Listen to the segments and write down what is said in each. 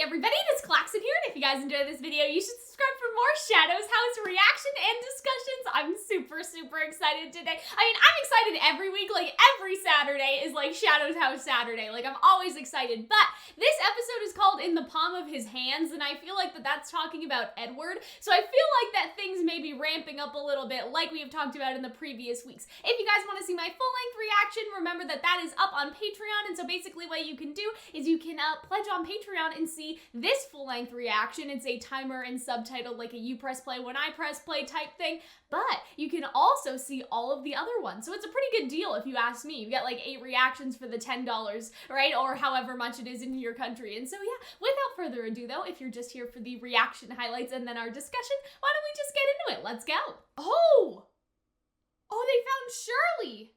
everybody, it is Calxiyn here, and if you guys enjoyed this video, you should subscribe for more Shadows House reaction and discussions. I'm super excited today. I mean, I'm excited every week, like every Saturday is like Shadows House Saturday. Like, I'm always excited, but this episode is called In the Palm of His Hands, and I feel like that's talking about Edward, so I feel like that things may be ramping up a little bit like we have talked about in the previous weeks. If you guys want to see my full-length reaction, remember that is up on Patreon, and so basically what you can do is you can pledge on Patreon and see this full-length reaction. It's a timer and subtitle, like a you press play when I press play type thing, but you can also see all of the other ones. So it's a pretty good deal if you ask me. You get like 8 reactions for the $10, right? Or however much it is in your country. And so yeah, without further ado though, if you're just here for the reaction highlights and then our discussion, why don't we just get into it? Let's go. Oh, they found Shirley.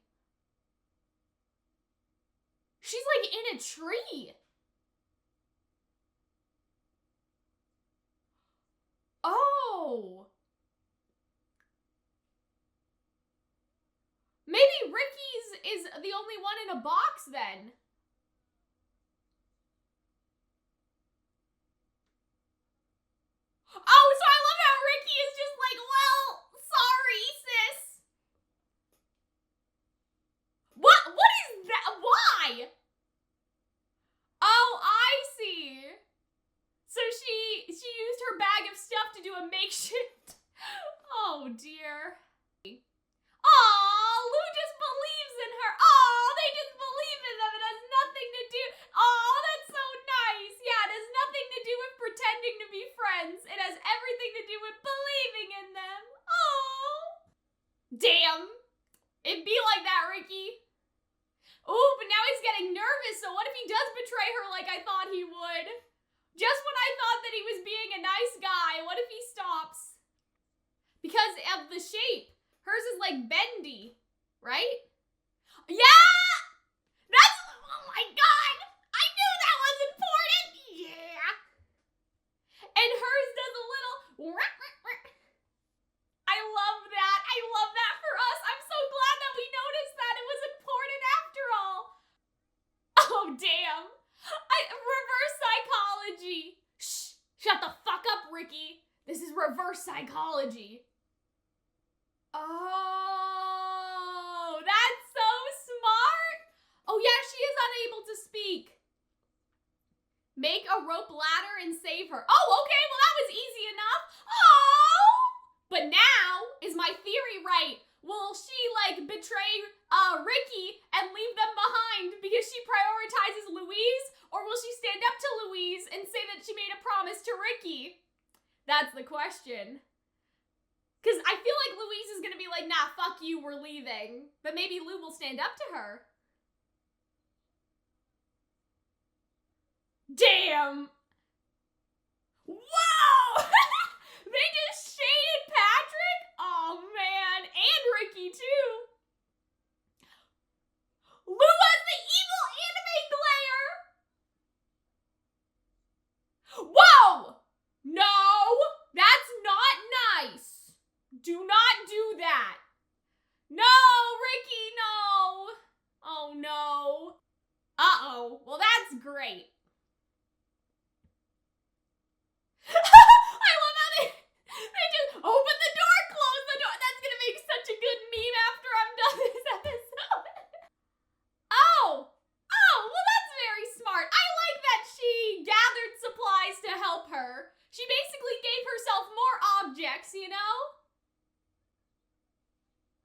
She's like in a tree. Oh. Maybe Ricky's is the only one in a box then. Oh, so I love how Ricky is just like, well, sorry, sis. What is that? Why? Oh, I see. So she used her bag of stuff to do a makeshift. Oh dear. Aw, Lou just believes in her. Aw, they just believe in them. It has nothing to do. Aw, that's so nice. Yeah, it has nothing to do with pretending to be friends. It has everything to do with believing in them. Aw. Damn. It'd be like that, Ricky. Ooh, but now he's getting nervous, so what if he does betray her like I thought he would? Just when I thought that he was being a nice guy, what if he stops? Because of the shape. Hers is like bendy, right? Yeah! That's, oh my god! I knew that was important! Yeah! And hers does a little, I love that. I love that for us. I'm so glad that we noticed that. It was important after all. Oh, damn. Reverse psychology. Shh, shut the fuck up, Ricky. This is reverse psychology. Oh, that's so smart. Oh yeah, she is unable to speak. Make a rope ladder and save her. Oh, okay, well that was easy enough. Oh, but now, is my theory right? Will she like betray Ricky and leave them behind because she prioritizes Louise? Or will she stand up to Louise and say that she made a promise to Ricky? That's the question. Because I feel like Louise is going to be like, nah, fuck you, we're leaving. But maybe Lou will stand up to her. Damn! Whoa! They just shaded Patrick? Oh, man. And Ricky, too. Lou has the evil anime glare! Whoa! No! That's not nice. Do not do that. No, Ricky, no. Oh, no. Uh-oh. Well, that's great. I love how they just open the door, close the door. That's gonna make such a good meme after I'm done this episode. Oh, well that's very smart. I like that she gathered supplies to help her. She basically gave herself more objects, you know?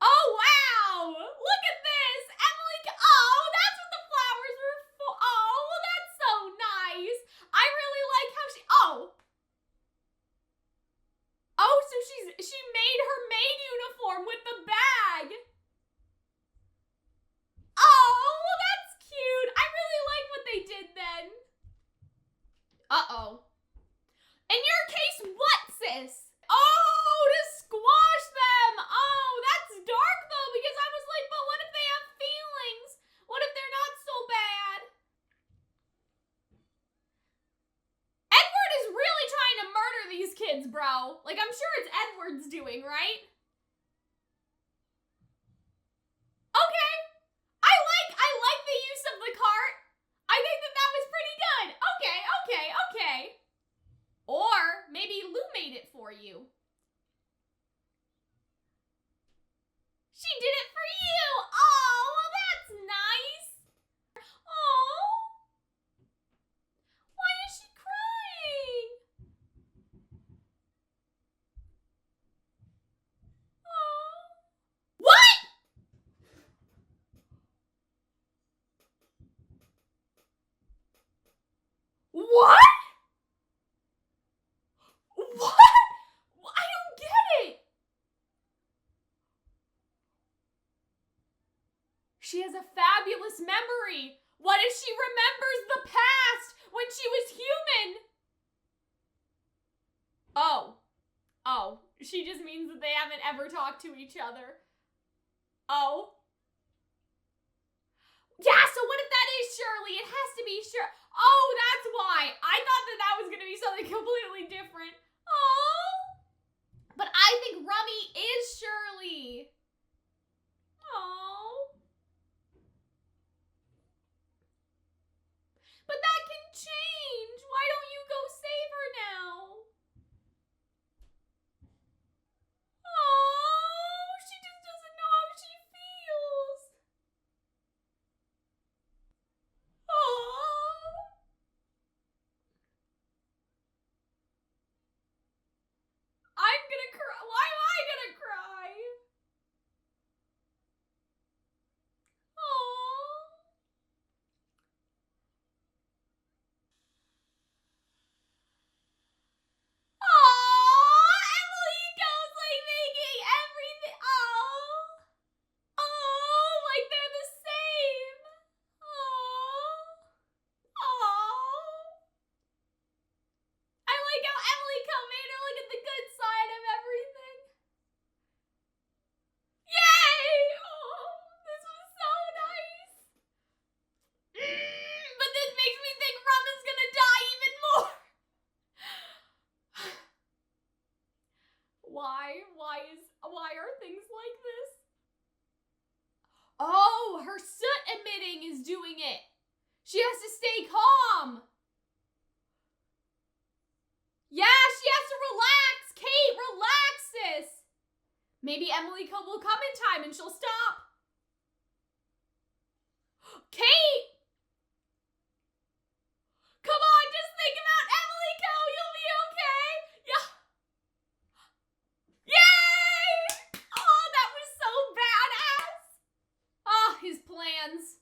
Oh, wow! Look at this! Emilico, oh, that's what the flowers were for. Oh, well that's so nice. I really like how she, Oh, so she made her maid uniform with the bag. Oh, well that's cute. I really like what they did then. Uh-oh. In your case, what, sis? Oh, to squash them. Oh, that's dark though, because I was like, but what if they have feelings? What if they're not so bad? Edward is really trying to murder these kids, bro. Like, I'm sure it's Edward's doing, right? Okay. I like the use of the cart. I think that was pretty good. Okay. for you. She did it for you! Oh, well that's nice! Oh! Why is she crying? Oh. What?! What?! What?! I don't get it! She has a fabulous memory. What if she remembers the past when she was human? Oh, she just means that they haven't ever talked to each other. Oh. Yeah, so what if that is Shirley? It has to be Shirley. Oh, that's why. I thought that was going to be something completely different. Oh. But I think Rummy is Shirley. Oh. But that can change. Why don't you go save her now? Oh, she just doesn't know how she feels. Oh. I'm gonna cry. Why am I gonna cry? Oh. Oh, Emilico's like making everything. Oh. Oh, like they're the same. Oh. Oh. I like how Emilico made her look at the good side of everything. Yay! Oh, this was so nice. But this makes me think Rum is gonna die even more. Why are things like this? Oh, her soot emitting is doing it. She has to stay calm. Yeah, she has to relax. Kate, relax, sis. Maybe Emilico will come in time and she'll stop. Kate! Come on, just think about Emilico. You'll be okay. Yeah. Yay! Oh, that was so badass. Oh, his plans.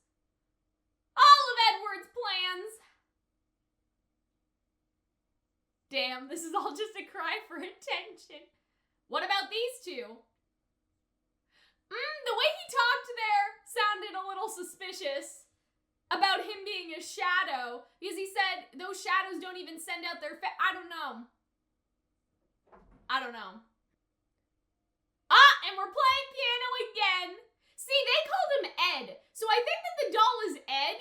All of Edward's plans. Damn, this is all just a cry for attention. What about these two? The way he talked there sounded a little suspicious about him being a shadow, because he said those shadows don't even send out their I don't know. And we're playing piano again. See, they called him Ed, so I think that the doll is Ed,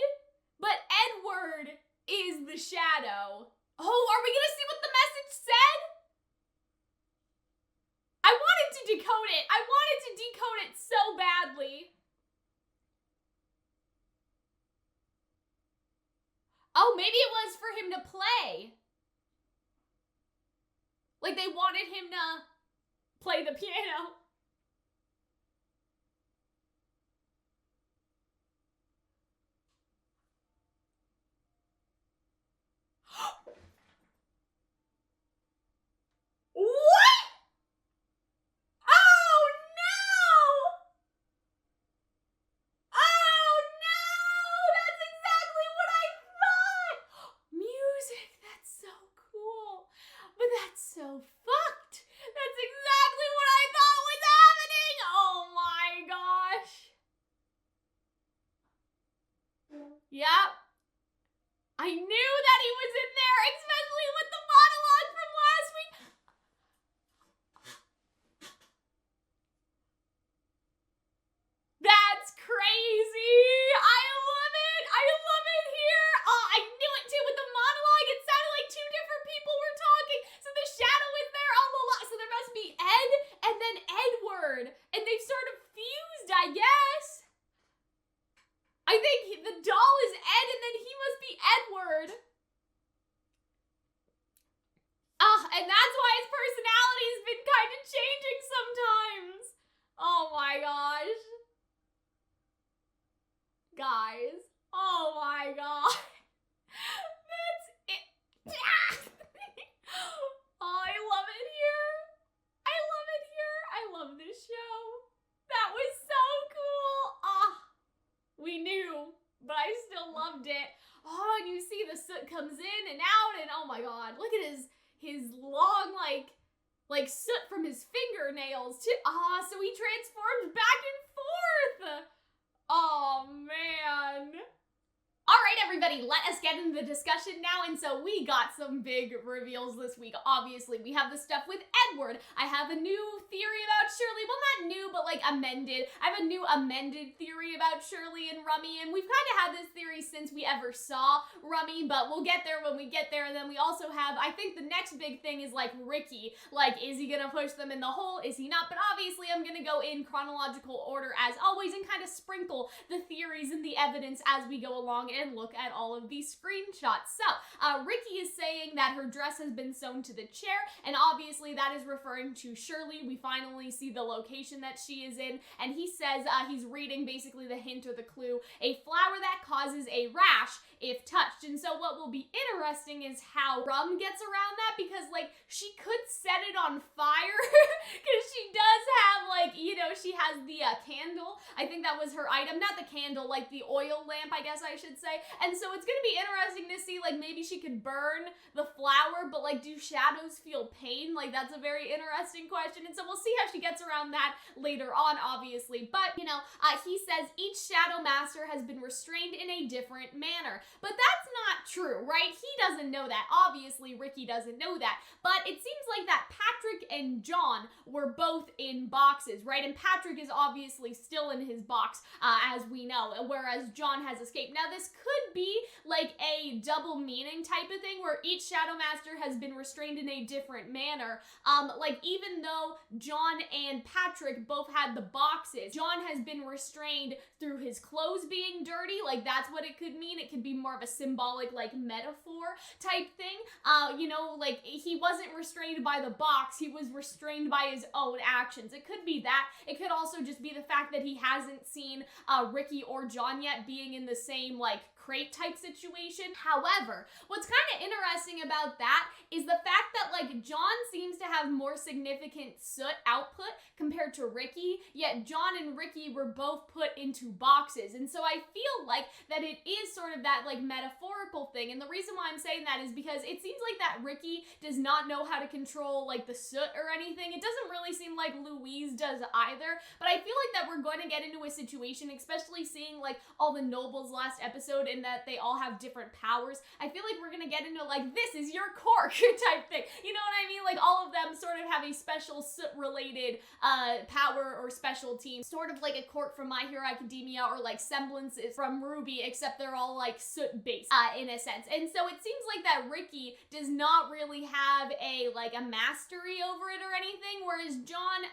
but Edward is the shadow. Oh, are we gonna see what the message said? I wanted to decode it. I wanted to decode it so badly. Oh, maybe it was for him to play. Like they wanted him to play the piano. What? Oh no! Oh no! That's exactly what I thought! Music, that's so cool. But that's so fucked. That's exactly what I thought was happening! Oh my gosh. Yep. I knew that he was in there, especially with the monologue from last week. That's crazy! I love it! I love it here! Oh, I knew it too with the monologue. It sounded like two different people were talking. So the shadow is there all along. So there must be Ed and then Edward. And they've sort of fused, I guess. I think the doll is Ed and then he must be Edward. And that's why his personality my gosh. Guys. Oh my god. That's it. Oh, I love it here. I love it here. I love this show. That was so cool. We knew, but I still loved it. Oh, and you see the soot comes in and out, and oh my god, look at his long, like soot from his fingernails too. So he transforms back and forth. Oh man. All right, everybody, let us get into the discussion now. And so we got some big reveals this week. Obviously, we have the stuff with Edward. I have a new theory about Shirley. Well, not new, but like amended. I have a new amended theory about Shirley and Rummy. And we've kind of had this theory since we ever saw Rummy, but we'll get there when we get there. And then we also have, I think the next big thing is like Ricky. Like, is he gonna push them in the hole? Is he not? But obviously, I'm gonna go in chronological order as always and kind of sprinkle the theories and the evidence as we go along and look at all of these screenshots. So, Ricky is saying that her dress has been sewn to the chair, and obviously that is referring to Shirley. We finally see the location that she is in, and he says, he's reading basically the hint or the clue, a flower that causes a rash if touched. And so what will be interesting is how Rum gets around that, because like she could set it on fire because she does have like, you know, she has the candle. I think that was her item, not the candle, like the oil lamp, I guess I should say. And so it's gonna be interesting to see, like, maybe she could burn the flower, but like, do shadows feel pain? Like, that's a very interesting question. And so we'll see how she gets around that later on, obviously. But, you know, he says each shadow master has been restrained in a different manner. But that's not true, right? He doesn't know that. Obviously, Ricky doesn't know that. But it seems like that Patrick and John were both in boxes, right? And Patrick is obviously still in his box, as we know, whereas John has escaped. Now, this could be like a double meaning type of thing where each Shadow Master has been restrained in a different manner. Like, even though John and Patrick both had the boxes, John has been restrained through his clothes being dirty. Like, that's what it could mean. It could be more of a symbolic, like, metaphor type thing. You know, like, he wasn't restrained by the box. He was restrained by his own actions. It could be that. It could also just be the fact that he hasn't seen Ricky or John yet being in the same, like, crate type situation. However, what's kind of interesting about that is the fact that like John seems to have more significant soot output compared to Ricky, yet John and Ricky were both put into boxes. And so I feel like that it is sort of that like metaphorical thing. And the reason why I'm saying that is because it seems like that Ricky does not know how to control like the soot or anything. It doesn't really seem like Louise does either, but I feel like that we're going to get into a situation, especially seeing like all the nobles last episode and that they all have different powers. I feel like we're gonna get into like, this is your quirk type thing. You know what I mean? Like all of them sort of have a special soot related power or specialty, sort of like a quirk from My Hero Academia or like semblances from Ruby, except they're all like soot based in a sense. And so it seems like that Ricky does not really have a mastery over it or anything, whereas John,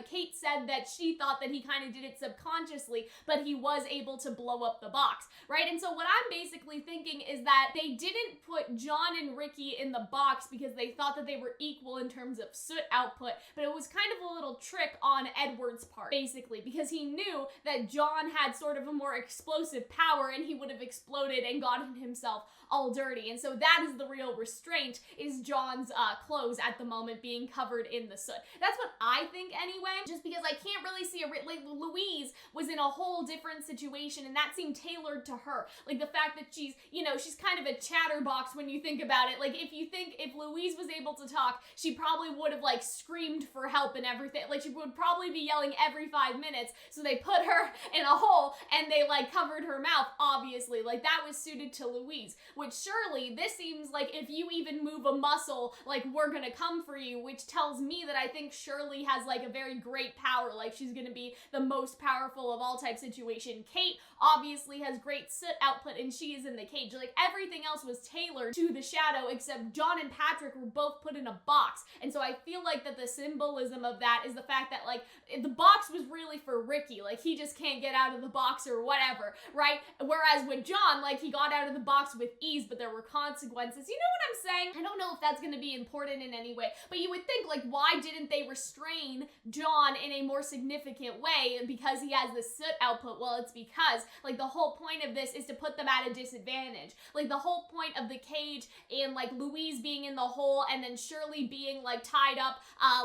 Kate said that she thought that he kind of did it subconsciously, but he was able to blow up the box, right? And so what I'm basically thinking is that they didn't put John and Ricky in the box because they thought that they were equal in terms of soot output, but it was kind of a little trick on Edward's part, basically, because he knew that John had sort of a more explosive power and he would have exploded and gotten himself all dirty. And so that is the real restraint, is John's clothes at the moment being covered in the soot. That's what I think anyway, just because I can't really see like Louise was in a whole different situation and that seemed tailored to her. Like the fact that she's, you know, she's kind of a chatterbox when you think about it. Like if Louise was able to talk, she probably would have like screamed for help and everything. Like she would probably be yelling every 5 minutes. So they put her in a hole and they like covered her mouth, obviously. Like that was suited to Louise. Which Shirley, this seems like if you even move a muscle, like we're gonna come for you, which tells me that I think Shirley has like a very great power. Like she's gonna be the most powerful of all type situation. Kate obviously has great soot output and she is in the cage. Like everything else was tailored to the shadow, except John and Patrick were both both put in a box. And so I feel like that the symbolism of that is the fact that, like, the box was really for Ricky. Like, he just can't get out of the box or whatever, right? Whereas with John, like, he got out of the box with ease, but there were consequences. You know what I'm saying? I don't know if that's going to be important in any way, but you would think, like, why didn't they restrain John in a more significant way because he has the soot output? Well, it's because, like, the whole point of this is to put them at a disadvantage. Like, the whole point of the cage and, like, Louise being in the hole and then Shirley being, like, tied up,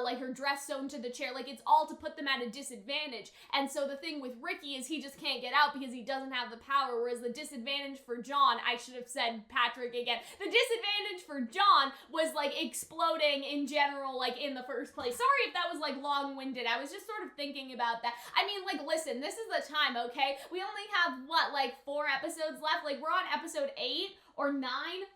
like, her dress sewn to the chair, like, it's all to put them at a disadvantage. And so the thing with Ricky is he just can't get out because he doesn't have the power, whereas the disadvantage for John, I should have said Patrick again, the disadvantage for John was, like, exploding in general, like, in the first place. Sorry if that was, like, long-winded. I was just sort of thinking about that. I mean, like, listen, this is the time, okay? We only have, what, like, 4 episodes left? Like, we're on episode 8 or 9?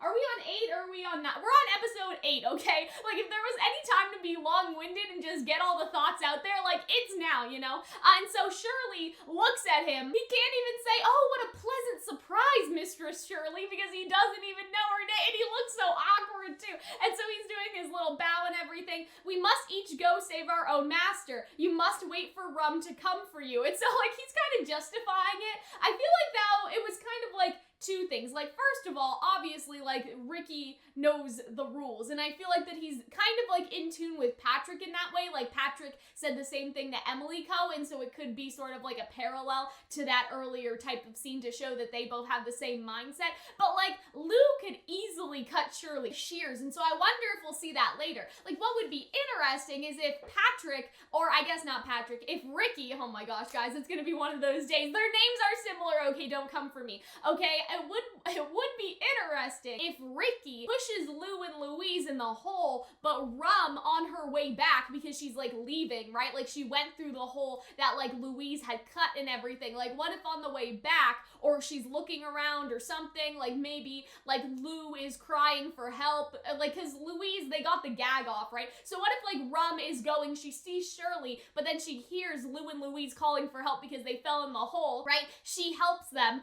Are we on 8 or are we on 9? We're on episode 8, okay? Like, if there was any time to be long-winded and just get all the thoughts out there, like, it's now, you know? And so Shirley looks at him. He can't even say, oh, what a pleasant surprise, Mistress Shirley, because he doesn't even know her name, and he looks so awkward, too. And so he's doing his little bow and everything. We must each go save our own master. You must wait for Rum to come for you. And so, like, he's kind of justifying it. I feel like, though, it was kind of like 2 things. Like, first of all, obviously, like, Ricky knows the rules, and I feel like that he's kind of, like, in tune with Patrick in that way. Like, Patrick said the same thing to Emilico, and so it could be sort of like a parallel to that earlier type of scene to show that they both have the same mindset. But, like, Lou could easily cut Shirley shears, and so I wonder if we'll see that later. Like, what would be interesting is if Patrick, or I guess not Patrick, if Ricky, oh my gosh, guys, it's gonna be one of those days. Their names are similar, okay, don't come for me, okay? It would be interesting if Ricky pushes Lou and Louise in the hole, but Rum on her way back, because she's, like, leaving, right? Like, she went through the hole that, like, Louise had cut and everything. Like, what if on the way back, or she's looking around or something, like, maybe, like, Lou is crying for help, like, because Louise, they got the gag off, right? So what if, like, Rum is going, she sees Shirley, but then she hears Lou and Louise calling for help because they fell in the hole, right? She helps them.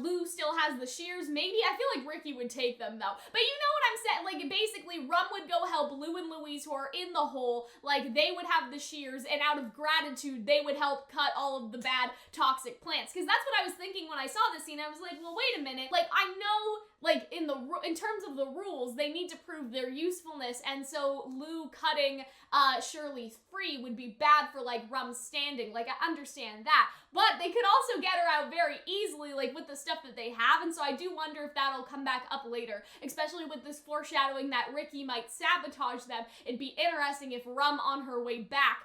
Lou still has the shears. Maybe, I feel like Ricky would take them, though. But you know what I'm saying? Like, basically, Rum would go help Lou and Louise, who are in the hole. Like, they would have the shears, and out of gratitude, they would help cut all of the bad, toxic plants. Because that's what I was thinking when I saw this scene. I was like, well, wait a minute. Like, I know, like, in terms of the rules, they need to prove their usefulness, and so Lou cutting Shirley free would be bad for, like, Rum's standing. Like, I understand that. But they could also get her out very easily, like, with the stuff that they have, and so I do wonder if that'll come back up later, especially with this foreshadowing that Ricky might sabotage them. It'd be interesting if Rum on her way back,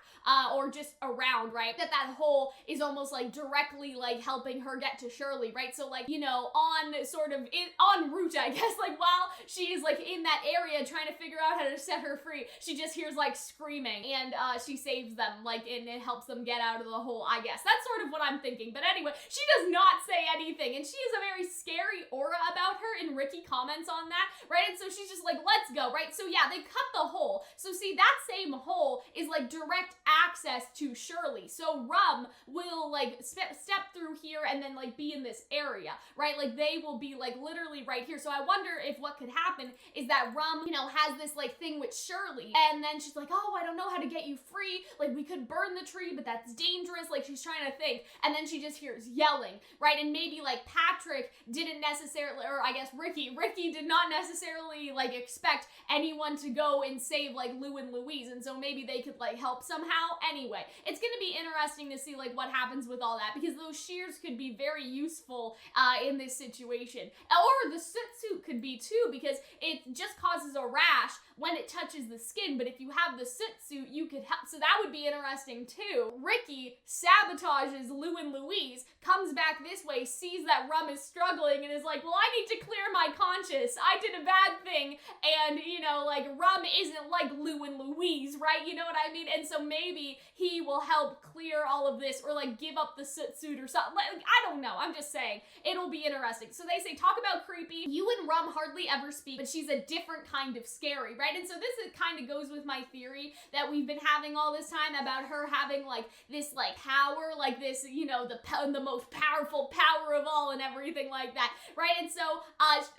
or just around, right, that hole is almost, like, directly, like, helping her get to Shirley, right? So, like, you know, en route, I guess, like, while she is, like, in that area trying to figure out how to set her free, she just hears, like, screaming, and she saves them, like, and it helps them get out of the hole, I guess. That's sort of what I'm thinking. But anyway, she does not say anything, and she has a very scary aura about her, and Ricky comments on that, right? And so she's just like, let's go, right? So yeah, they cut the hole. So see, that same hole is, like, direct access to Shirley. So Rum will, like, step through here and then, like, be in this area, right? Like, they will be, like, literally right here. So I wonder if what could happen is that Rum, you know, has this, like, thing with Shirley, and then she's like, oh, I don't know how to get you free. Like, we could burn the tree, but that's dangerous. Like, she's trying to think, and then she just hears yelling, right? And maybe, like, Patrick didn't necessarily, or I guess Ricky did not necessarily, like, expect anyone to go and save, like, Lou and Louise, and so maybe they could, like, help somehow. Anyway, it's gonna be interesting to see, like, what happens with all that, because those shears could be very useful in this situation. Or the soot suit could be too, because it just causes a rash when it touches the skin, but if you have the soot suit, you could help, so that would be interesting too. Ricky sabotages Lou and Louise, comes back this way, sees that Rum is struggling, and is like, well, I need to clear my conscience. I did a bad thing, and, you know, like, Rum isn't like Lou and Louise, right? You know what I mean? And so maybe he will help clear all of this, or, like, give up the soot suit or something. Like, I don't know. I'm just saying. It'll be interesting. So they say, talk about creepy. You and Rum hardly ever speak, but she's a different kind of scary, right? And so this kind of goes with my theory that we've been having all this time about her having, like, this, like, power, like this, you know, the most powerful power of all and everything like that, right? And so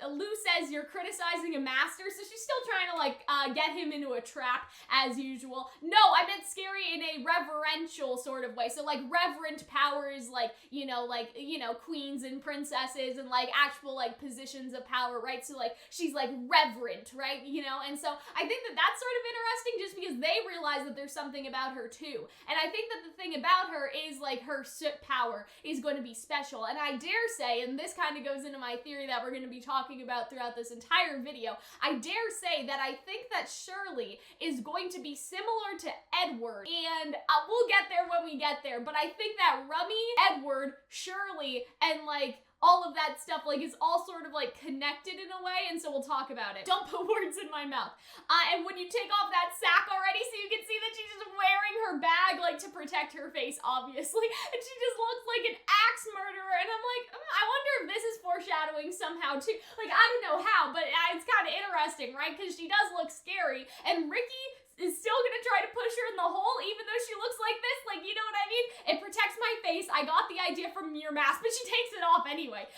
Lou says, you're criticizing a master, so she's still trying to, like, get him into a trap as usual. No, I meant scary in a reverential sort of way. So like reverent powers, like, queens and princesses and like actual like positions of power, right? So like she's like reverent, right? And so I think that that's sort of interesting just because they realize that there's something about her too. And I think that the thing about her is like her soot power is going to be special. And I dare say, and this kind of goes into my theory that we're going to be talking about throughout this entire video, I dare say that I think that Shirley is going to be similar to Edward. And we'll get there when we get there, but I think that Rummy, Edward, Shirley, and like all of that stuff like is all sort of like connected in a way, and so we'll talk about it. Don't put words in my mouth. And when you take off that sack already, so you can see that she's just wearing her bag like to protect her face, obviously, and she just looks like an axe murderer, and I'm like, I wonder if this is foreshadowing somehow too. Like, I don't know how, but it's kind of interesting, right? Because she does look scary, and Ricky is still gonna try to push her in the hole even though she looks like this, like, you know what I mean? It protects my face. I got the idea from your mask, but she takes it off anyway.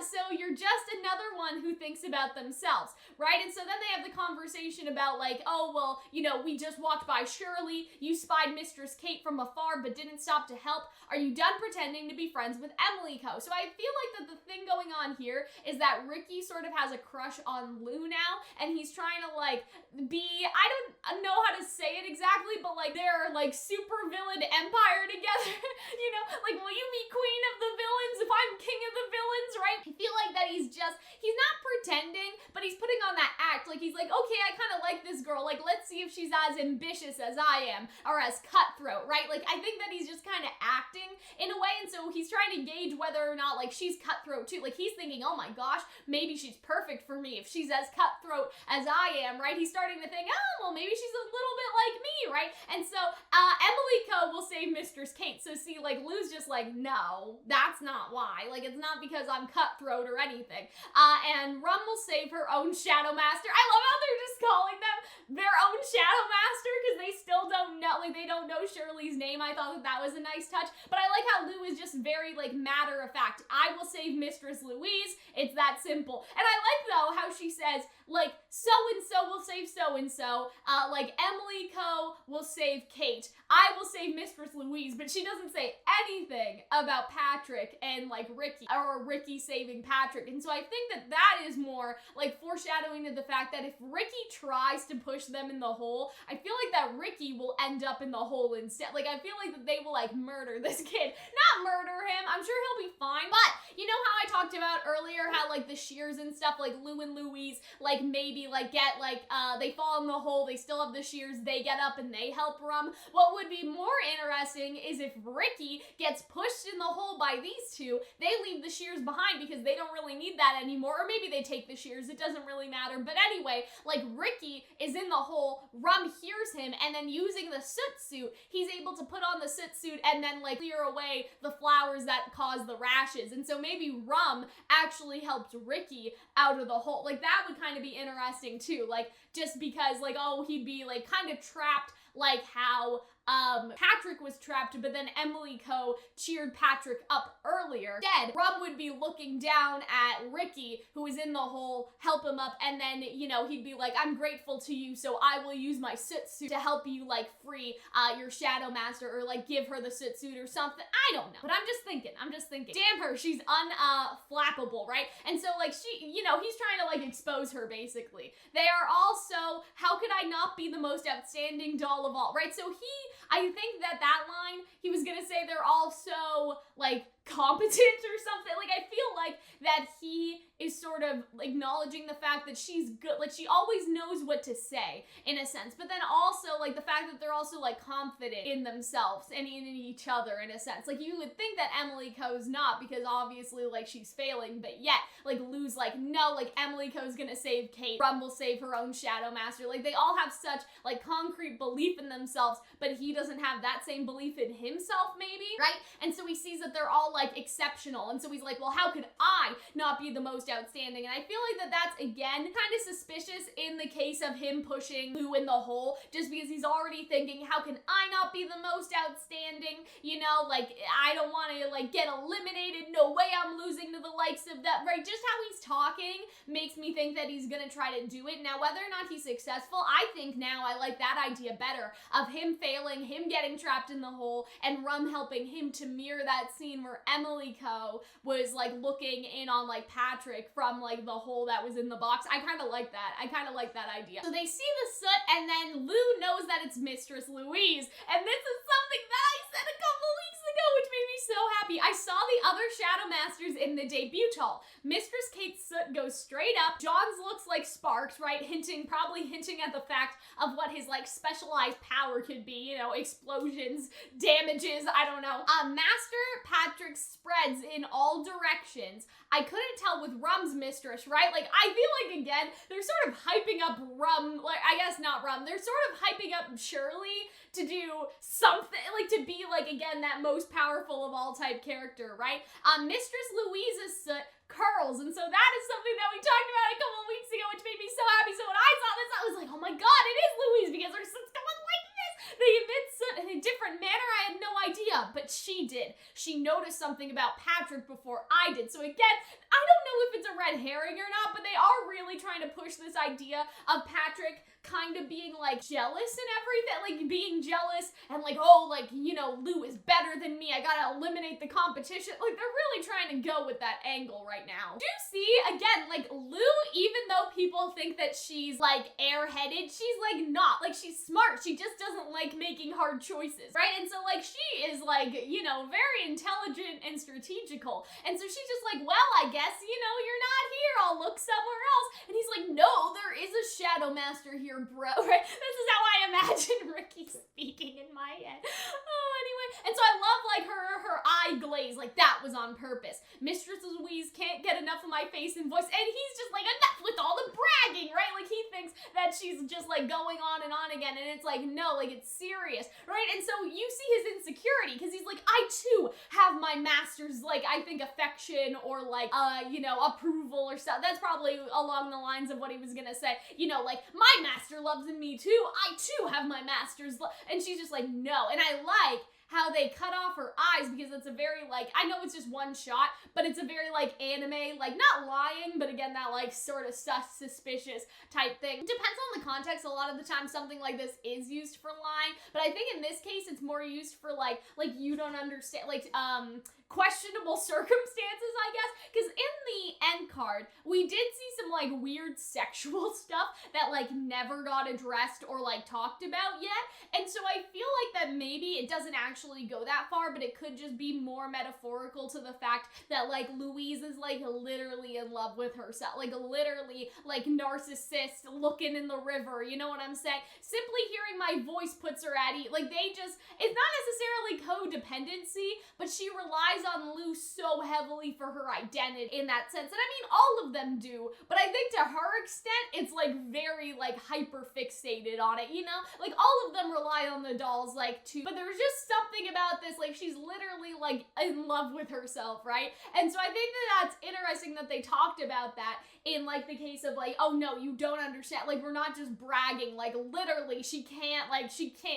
So you're just another one who thinks about themselves, right? And so then they have the conversation about like, oh, well, we just walked by Shirley, you spied Mistress Kate from afar but didn't stop to help. Are you done pretending to be friends with Emilico? So I feel like that the thing going on here is that Ricky sort of has a crush on Lou now, and he's trying to like be, I don't know how to say it exactly, but like they're like super villain empire together. Like, will you be queen of the villains if I'm king of the villains, right? I feel like that he's not pretending, but he's putting on that act. Like he's like, okay, I kind of like this girl, like let's see if she's as ambitious as I am or as cutthroat, right? Like I think that he's just kind of acting in a way, and so he's trying to gauge whether or not like she's cutthroat too. Like he's thinking, oh my gosh, maybe she's perfect for me if she's as cutthroat as I am, right? He's starting to think, oh, well, maybe she's a little bit like me, right? And so Emilico will save Mistress Kate. So see, like Lou's just like, no, that's not why. Like it's not because I'm cutthroat or anything. And Rum will save her own Shadow Master. I love how they're just calling them their own Shadow Master because they still don't know, like they don't know Shirley's name. I thought that was a nice touch. But I like how Lou is just very like matter of fact. I will save Mistress Louise. It's that simple. And I like though how she says like so-and-so will save so-and-so, like Emilico will save Kate, I will save Mistress Louise, but she doesn't say anything about Patrick and like Ricky, or Ricky saving Patrick. And so I think that that is more like foreshadowing to the fact that if Ricky tries to push them in the hole, I feel like that Ricky will end up in the hole instead. Like I feel like that they will like murder this kid. Not murder him, I'm sure he'll be fine, but you know how I talked about earlier how like the shears and stuff, like Lou and Louise, like maybe like get like they fall in the hole, they still have the shears, they get up and they help Rum. What would be more interesting is if Ricky gets pushed in the hole by these two, they leave the shears behind because they don't really need that anymore, or maybe they take the shears, it doesn't really matter. But anyway, like Ricky is in the hole, Rum hears him, and then using the soot suit, he's able to put on the soot suit and then like clear away the flowers that cause the rashes. And so maybe Rum actually helped Ricky out of the hole. Like that would kind of be interesting too, like just because like, oh, he'd be like kind of trapped like how Patrick was trapped, but then Emilico cheered Patrick up earlier. Instead, Rum would be looking down at Ricky, who was in the hole, help him up, and then, he'd be like, I'm grateful to you, so I will use my soot suit to help you, like, free your Shadow Master, or, like, give her the soot suit or something. I don't know, but I'm just thinking. Damn her, she's unflappable, right? And so, like, she, he's trying to, like, expose her, basically. They are also, how could I not be the most outstanding doll of all, right? So I think that line, he was gonna say they're all so, like, competent or something. Like, I feel like that he is sort of acknowledging the fact that she's good, like, she always knows what to say, in a sense, but then also, like, the fact that they're also, like, confident in themselves and in each other, in a sense. Like, you would think that Emilico's not, because obviously, like, she's failing, but yet, like, Lou's like, no, like, Emilico's gonna save Kate, Rum will save her own Shadow Master. Like, they all have such, like, concrete belief in themselves, but he doesn't have that same belief in himself, maybe, right? And so he sees that they're all like exceptional. And so he's like, well, how could I not be the most outstanding? And I feel like that's again kind of suspicious in the case of him pushing Lou in the hole, just because he's already thinking, how can I not be the most outstanding? You know, like, I don't want to like get eliminated. No way I'm losing to the likes of that, right? Just how he's talking makes me think that he's gonna try to do it. Now, whether or not he's successful, I think now I like that idea better, of him failing, him getting trapped in the hole, and Rum helping him to mirror that scene where Emilico was like looking in on like Patrick from like the hole that was in the box. I kind of like that. I kind of like that idea. So they see the soot, and then Lou knows that it's Mistress Louise, and this is something that I said a couple weeks ago, which made me so happy. I saw the other Shadow Masters in the debut hall. Mistress Kate's soot goes straight up. John's looks like sparks, right? Probably hinting at the fact of what his like specialized power could be, you know, explosions, damages, I don't know. Master Patrick spreads in all directions. I couldn't tell with Rum's mistress, right? Like, I feel like, again, they're sort of hyping up Rum, like, I guess not Rum, they're sort of hyping up Shirley to do something, like, to be, like, again, that most powerful of all type character, right? Mistress Louise's soot curls, and so that is something that we talked about a couple weeks ago, which made me so happy. So when I saw this, I was like, oh my god, it is Louise, because her soot's going like this. They emit soot in a different manner. I had no idea, but she did. She noticed something about Patrick before I did. So again, I don't know if it's a red herring or not, but they are really trying to push this idea of Patrick kind of being like jealous and everything, like being jealous and like, oh, like, you know, Lou is better than me, I gotta eliminate the competition. Like, they're really trying to go with that angle right now. Do you see, again, like, Lou, even though people think that she's like airheaded, she's like not, like, she's smart, she just doesn't like making hard choices, right? And so like, she is like, you know, very intelligent and strategical, and so she's just like, well, I guess, you know, you're not here, I'll look somewhere else. And he's like, no, there is a Shadow Master here, bro, right? This is how I imagine Ricky speaking in my head. Oh, anyway. And so I love, like, her eye glaze, like, that was on purpose. Mistress Louise can't get enough of my face and voice, and he's just like, enough with all the bragging, right? Like, he thinks that she's just, like, going on and on again, and it's like, no, like, it's serious, right? And so you see his insecurity, because he's like, I, too, have my master's, like, I think affection, or, like, you know, approval or stuff. That's probably along the lines of what he was gonna say. You know, like, my master loves me too. I too have my master's love. And she's just like, no. And I like how they cut off her eyes, because it's a very, like, I know it's just one shot, but it's a very, like, anime, like, not lying, but again, that, like, sort of suspicious type thing. Depends on the context. A lot of the time, something like this is used for lying, but I think in this case, it's more used for, like, you don't understand, like, questionable circumstances, I guess, because in the end card, we did see some, like, weird sexual stuff that, like, never got addressed or, like, talked about yet, and so I feel like that maybe it doesn't actually go that far, but it could just be more metaphorical to the fact that, like, Louise is, like, literally in love with herself, like, literally, like, narcissist looking in the river, you know what I'm saying? Simply hearing my voice puts her at ease. Like, they just, it's not necessarily codependency, but she relies on Lou so heavily for her identity in that sense. And I mean, all of them do, but I think to her extent, it's, like, very, like, hyper fixated on it, you know? Like, all of them rely on the dolls, like, too, but there's just something about this, like, she's literally, like, in love with herself, right? And so I think that that's interesting that they talked about that in, like, the case of, like, oh no, you don't understand, like, we're not just bragging, like, literally, she can't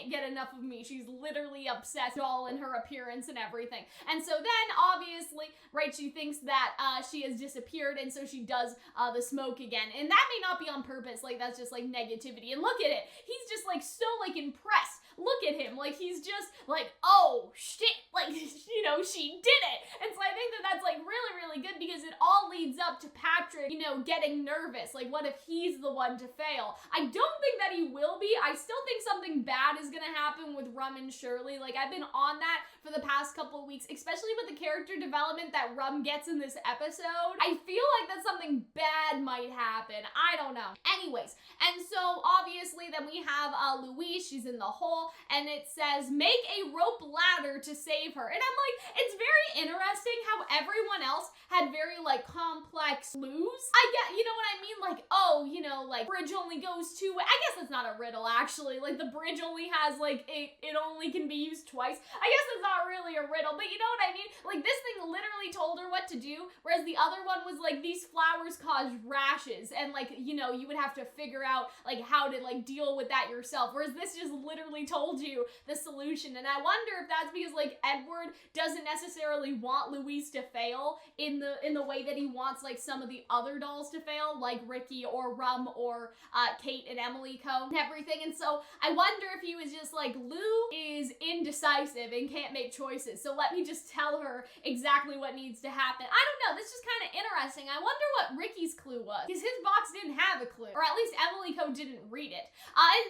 get enough of me, she's literally obsessed all in her appearance and everything. And so then, obviously, right, she thinks that she has disappeared, and so she does the smoke again, and that may not be on purpose, like, that's just, like, negativity, and look at it, he's just, like, so, like, impressed. Look at him, like, he's just like, oh shit, like, you know, she did it. And so I think that that's, like, really, really good, because it all leads up to Patrick, you know, getting nervous. Like, what if he's the one to fail? I don't think that he will be. I still think something bad is gonna happen with Rum and Shirley. Like, I've been on that for the past couple of weeks, especially with the character development that Rum gets in this episode. I feel like that something bad might happen. I don't know. Anyways, and so obviously then we have Louise, she's in the hole, and it says, make a rope ladder to save her. And I'm like, it's very interesting how everyone else had very, like, complex clues. I get, you know what I mean? Like, oh, you know, like, bridge only goes 2 ways. I guess it's not a riddle, actually. Like, the bridge only has, like, it only can be used twice. I guess it's not really a riddle, but you know what I mean? Like, this thing literally told her what to do, whereas the other one was like, these flowers cause rashes, and like, you know, you would have to figure out like how to like deal with that yourself, whereas this just literally told you the solution. And I wonder if that's because like Edward doesn't necessarily want Louise to fail in the way that he wants like some of the other dolls to fail, like Ricky or Rum or Kate and Emilico and everything. And so I wonder if he was just like, Lou is indecisive and can't make choices, so let me just tell her exactly what needs to happen. I don't know, this is kind of interesting. I wonder what Ricky's clue was, because his box didn't have a clue, or at least Emilico didn't read it. And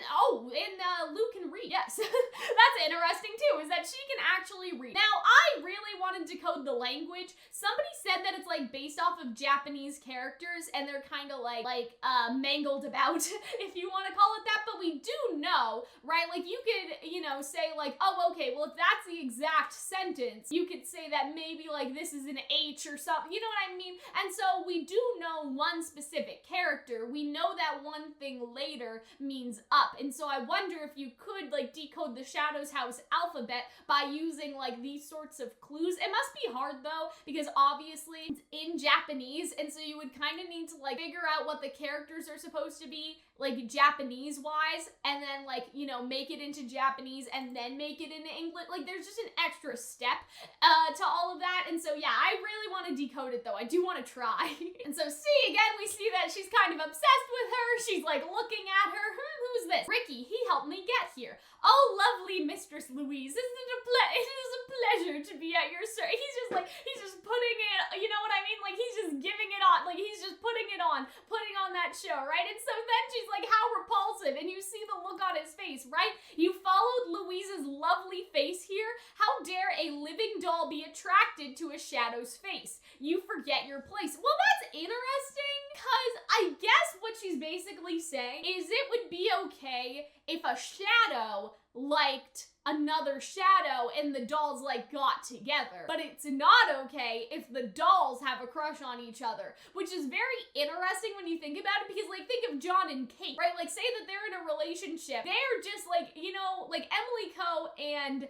Lou can read, yes. That's interesting too, is that she can actually read. Now, I really wanted to decode the language. Somebody said that it's like based off of Japanese characters, and they're kind of like mangled about, if you want to call it that, but we do know, right? Like, you could, you know, say like, oh, okay, well, if that's the exact sentence, you could say that maybe like this is an H or something, you know what I mean? And so we do know one specific character. We know that one thing later means up, and so I wonder if you could like decode the Shadows House alphabet by using like these sorts of clues. It must be hard though, because obviously it's in Japanese, and so you would kind of need to like figure out what the characters are supposed to be like Japanese wise, and then like, you know, make it into Japanese and then make it into English. Like, there's just an extra step to all of that. And so yeah, I really want to decode it though. I do want to try. And so see, again, we see that she's kind of obsessed with her. She's like looking at her. Who's this? Ricky, he helped me get here. Oh, lovely Mistress Louise, it is a pleasure to be at your service. He's just putting it, you know what I mean? Like, he's just giving it on, like he's just putting on that show, right? And so then she's like, how repulsive, and you see the look on his face, right? You followed Louise's lovely face here. How dare a living doll be attracted to a shadow's face? You forget your place. Well, that's interesting, because I guess what she's basically saying is it would be okay if a shadow liked another shadow and the dolls like got together, but it's not okay if the dolls have a crush on each other, which is very interesting when you think about it, because like, think of John and Kate, right? Like, say that they're in a relationship, they're just like, you know, like Emilico and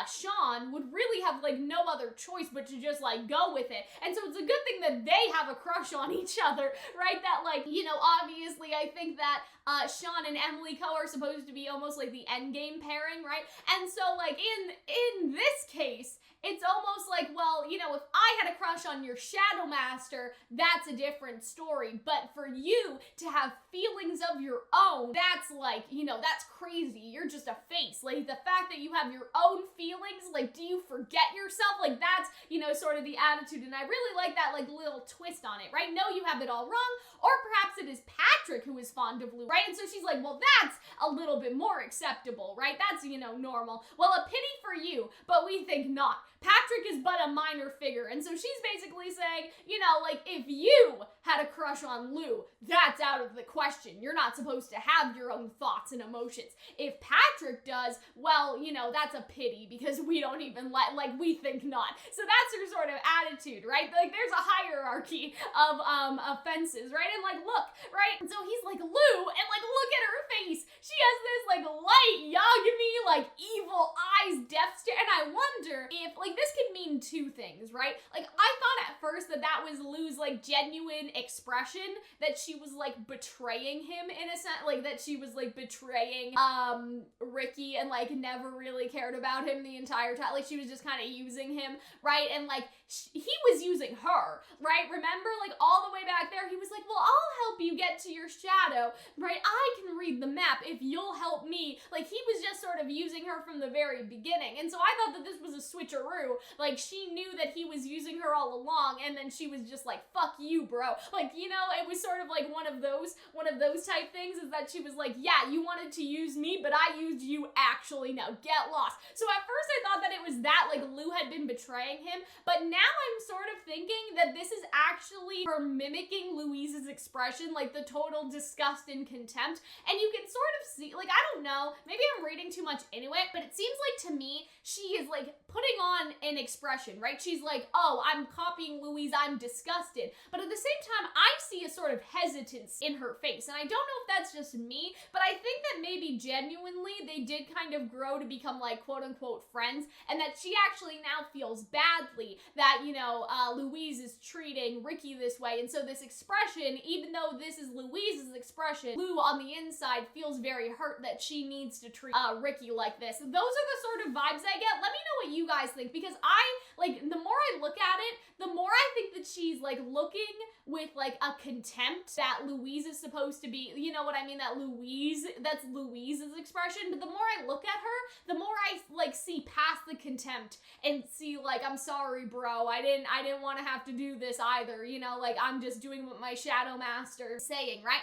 Sean would really have like no other choice but to just like go with it. And so it's a good thing that they have a crush on each other, right? That like, you know, obviously I think that Sean and Emilico are supposed to be almost like the endgame pairing, right? And so like in this case, it's almost like, well, you know, if I had a crush on your Shadow Master, that's a different story. But for you to have feelings of your own, that's like, you know, that's crazy. You're just a face. Like, the fact that you have your own feelings, like, do you forget yourself? Like, that's, you know, sort of the attitude. And I really like that, like, little twist on it, right? No, you have it all wrong. Or perhaps it is Patrick who is fond of Lou, right? And so she's like, well, that's a little bit more acceptable, right? That's, you know, normal. Well, a pity for you, but we think not. Patrick is but a minor figure, and so she's basically saying, you know, like, if you had a crush on Lou, that's out of the question. You're not supposed to have your own thoughts and emotions. If Patrick does, well, you know, that's a pity, because we don't even like, we think not. So that's her sort of attitude, right? Like, there's a hierarchy of offenses, right? And like, look, right? And so he's like, Lou, and like, look at her face. She has this like light Yagami, like evil eyes, death stare, and I wonder if like this could mean two things, right? Like, I thought at first that was Lou's like genuine expression, that she was like betraying him in a sense, like that she was like betraying Ricky and like never really cared about him the entire time. Like, she was just kind of using him, right? And like he was using her, right? Remember, like all the way back there, he was like, well, I'll help you get to your shadow, right? I can read the map if you'll help me. Like, he was just sort of using her from the very beginning. And so I thought that this was a switcheroo. Like, she knew that he was using her all along, and then she was just like, fuck you, bro. Like, you know, it was sort of like one of those type things, is that she was like, yeah, you wanted to use me, but I used you actually. Now get lost. So at first I thought that it was that, like, Lou had been betraying him, but now I'm sort of thinking that this is actually her mimicking Louise's expression, like the total disgust and contempt. And you can sort of see, like, I don't know, maybe I'm reading too much into it, but it seems like to me she is like putting on an expression expression, right? She's like, oh, I'm copying Louise, I'm disgusted. But at the same time, I see a sort of hesitance in her face. And I don't know if that's just me, but I think that maybe genuinely they did kind of grow to become like quote unquote friends, and that she actually now feels badly that, you know, Louise is treating Ricky this way. And so this expression, even though this is Louise's expression, Lou on the inside feels very hurt that she needs to treat Ricky like this. And those are the sort of vibes I get. Let me know what you guys think, because the more I look at it, the more I think that she's like looking with like a contempt that Louise is supposed to be, you know what I mean, that's Louise's expression. But the more I look at her, the more I like see past the contempt and see like, I'm sorry, bro, I didn't want to have to do this either, you know, like I'm just doing what my shadow master is saying, right?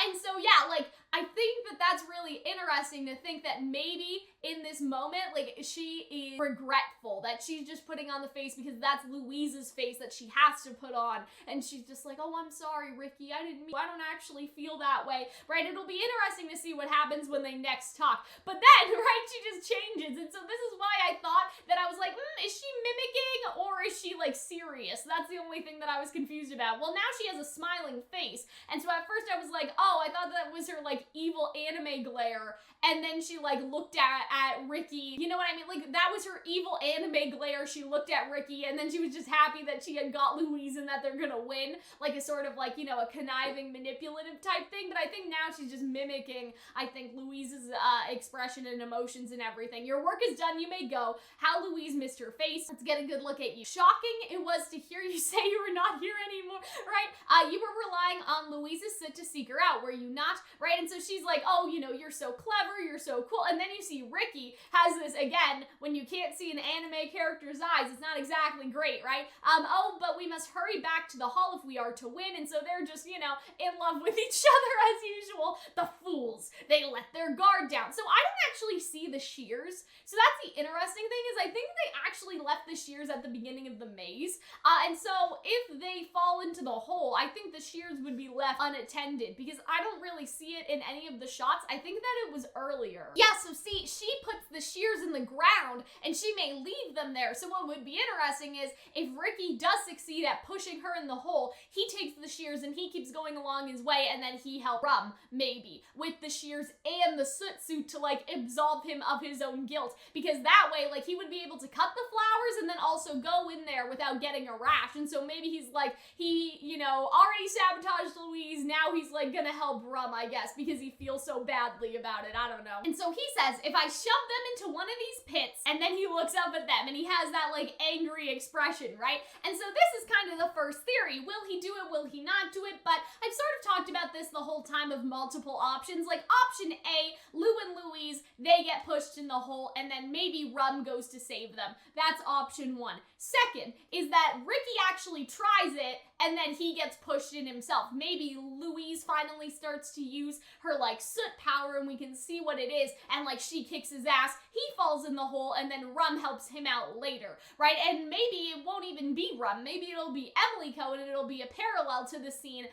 And so yeah, like I think that that's really interesting to think that maybe in this moment, like she is regretful that she's just putting on the face because that's Louise's face that she has to put on, and she's just like, oh, I'm sorry, Ricky, I don't actually feel that way, right? It'll be interesting to see what happens when they next talk. But then, right, she just changes, and so this is why I thought that I was like, is she mimicking or is she like serious? That's the only thing that I was confused about. Well, now she has a smiling face, and so at first I was like, oh, I thought that was her like evil anime glare, and then she like looked at Ricky, you know what I mean? Like that was her evil anime glare. She looked at Ricky, and then she was just happy that she had got Louise and that they're gonna win, like a sort of like, you know, a conniving, manipulative type thing. But I think now she's just mimicking, I think, Louise's expression and emotions and everything. Your work is done, you may go. How Louise missed her face. Let's get a good look at you. Shocking it was to hear you say you were not here anymore, right? You were relying on Louise's sit to seek her out, were you not? Right? And so she's like, oh, you know, you're so clever, you're so cool. And then you see Ricky has this, again, when you can't see an anime character's eyes, it's not exactly great, right? Oh, but we must hurry back to the hall if we are to win. And so they're just, you know, in love with each other as usual. The fools, they let their guard down. So I don't actually see the shears. So that's the interesting thing, is I think they actually left the shears at the beginning of the maze. And so if they fall into the hole, I think the shears would be left unattended, because I don't really see it in any of the shots. I think that it was earlier. Yeah, so see, she puts the shears in the ground and she may leave them there. So what would be interesting is if Ricky does succeed at pushing her in the hole, he takes the shears and he keeps going along his way, and then he helps Rum, maybe, with the shears and the soot suit to like absolve him of his own guilt, because that way, like, he would be able to cut the flowers and then also go in there without getting a rash. And so maybe he's like, he, you know, already sabotaged Louise, now he's like gonna help Rum, I guess, because he feels so badly about it. I don't know. And so he says, if I shove them into one of these pits, and then he looks up at them and he has that like angry expression, right? And so this is kind of the first theory. Will he do it? Will he not do it? But I've sort of talked about this the whole time of multiple options. Like option A, Lou and Louise, they get pushed in the hole, and then maybe Rum goes to save them. That's option one. Second is that Ricky actually tries it and then he gets pushed in himself. Maybe Louise finally starts to use her like soot power and we can see what it is, and like she kicks his ass, he falls in the hole, and then Rum helps him out later, right? And maybe it won't even be Rum, maybe it'll be Emilico, and it'll be a parallel to the scene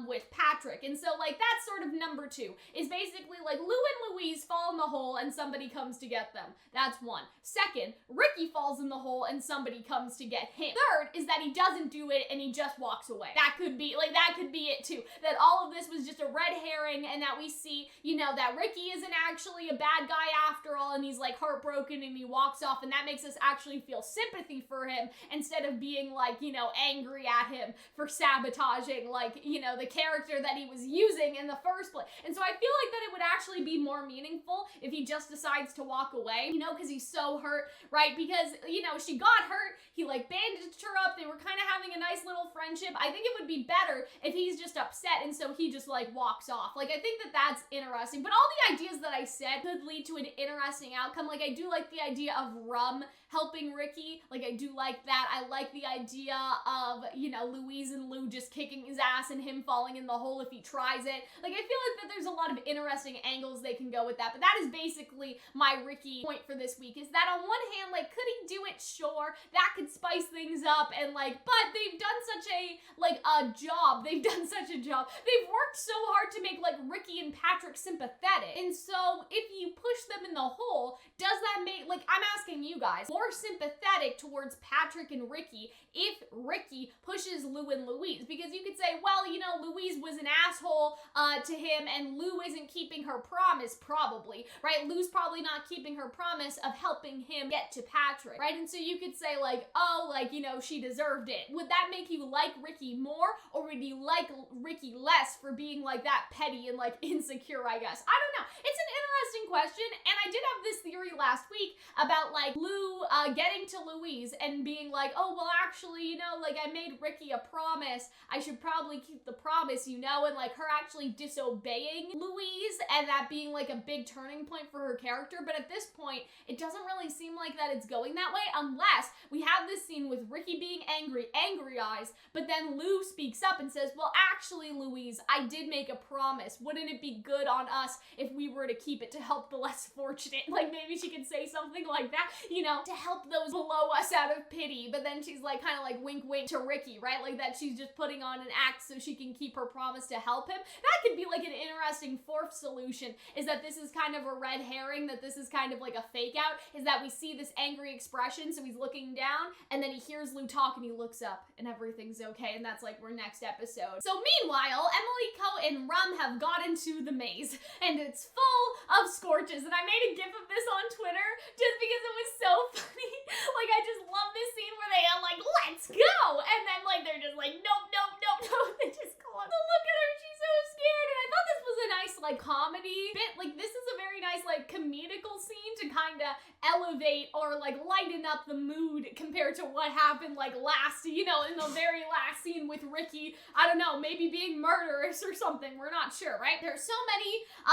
with Patrick. And so like that's sort of number two, is basically like Lou and Louise fall in the hole and somebody comes to get them. That's one. Second, Ricky falls in the hole and somebody comes to get him. Third is that he doesn't do it and he just walks away. That could be it too, that all of this was just a red herring, and that we see, you know, that Ricky isn't actually a bad guy after all, and he's like heartbroken and he walks off, and that makes us actually feel sympathy for him instead of being like, you know, angry at him for sabotaging, like, you know, the character that he was using in the first place. And so I feel like that it would actually be more meaningful if he just decides to walk away, you know, because he's so hurt, right? Because, you know, she got hurt, he like bandaged her up, they were kind of having a nice little friendship. I think it would be better if he's just upset and so he just like walks off. Like, I think that that's interesting. But all the ideas that I said could lead to an interesting outcome. Like, I do like the idea of Rum helping Ricky. Like, I do like that. I like the idea of, you know, Louise and Lou just kicking his ass and him falling in the hole if he tries it. Like, I feel like that there's a lot of interesting angles they can go with that. But that is basically my Ricky point for this week, is that on one hand, like, could he do it? Sure. That could spice things up, and like, but they've done such a, like, a job. They've done such a job. They've worked so hard to make, like, Ricky and Patrick sympathetic. And so if you put push them in the hole, does that make, like, I'm asking you guys, more sympathetic towards Patrick and Ricky if Ricky pushes Lou and Louise? Because you could say, well, you know, Louise was an asshole to him, and Lou isn't keeping her promise, probably, right? Lou's probably not keeping her promise of helping him get to Patrick, right? And so you could say, like, oh, like, you know, she deserved it. Would that make you like Ricky more, or would you like Ricky less for being, like, that petty and, like, insecure, I guess? I don't know. It's an interesting question, and I did have this theory last week about, like, Lou getting to Louise and being like, oh, well, actually, you know, like, I made Ricky a promise. I should probably keep the promise, you know, and, like, her actually disobeying Louise, and that being, like, a big turning point for her character. But at this point, it doesn't really seem like that it's going that way, unless we have this scene with Ricky being angry eyes, but then Lou speaks up and says, well, actually, Louise, I did make a promise. Wouldn't it be good on us if we were to keep it to help the less fortunate? Like, maybe she could say something like that, you know, to help those below us out of pity. But then she's like, kind of like wink wink to Ricky, right? Like that she's just putting on an act so she can keep her promise to help him. That could be like an interesting fourth solution, is that this is kind of a red herring, that this is kind of like a fake out, is that we see this angry expression, so he's looking down, and then he hears Lou talk and he looks up and everything's okay, and that's like we're next episode. So meanwhile, Emilico and Rum have got into the maze, and it's full of scorches, and I made a gif of this on Twitter just because it was so funny. Like, I just love this scene where they are like, let's go, and then like they're just like, nope, nope, nope, nope, they just go on. So look at her, she's so scared, and I thought this was a nice like comedy bit. Like, this is a very nice like comedical scene to kind of elevate or like lighten up the mood compared to what happened like last, you know, in the very last scene with Ricky, I don't know, maybe being murderous or something, we're not sure, right? There's so many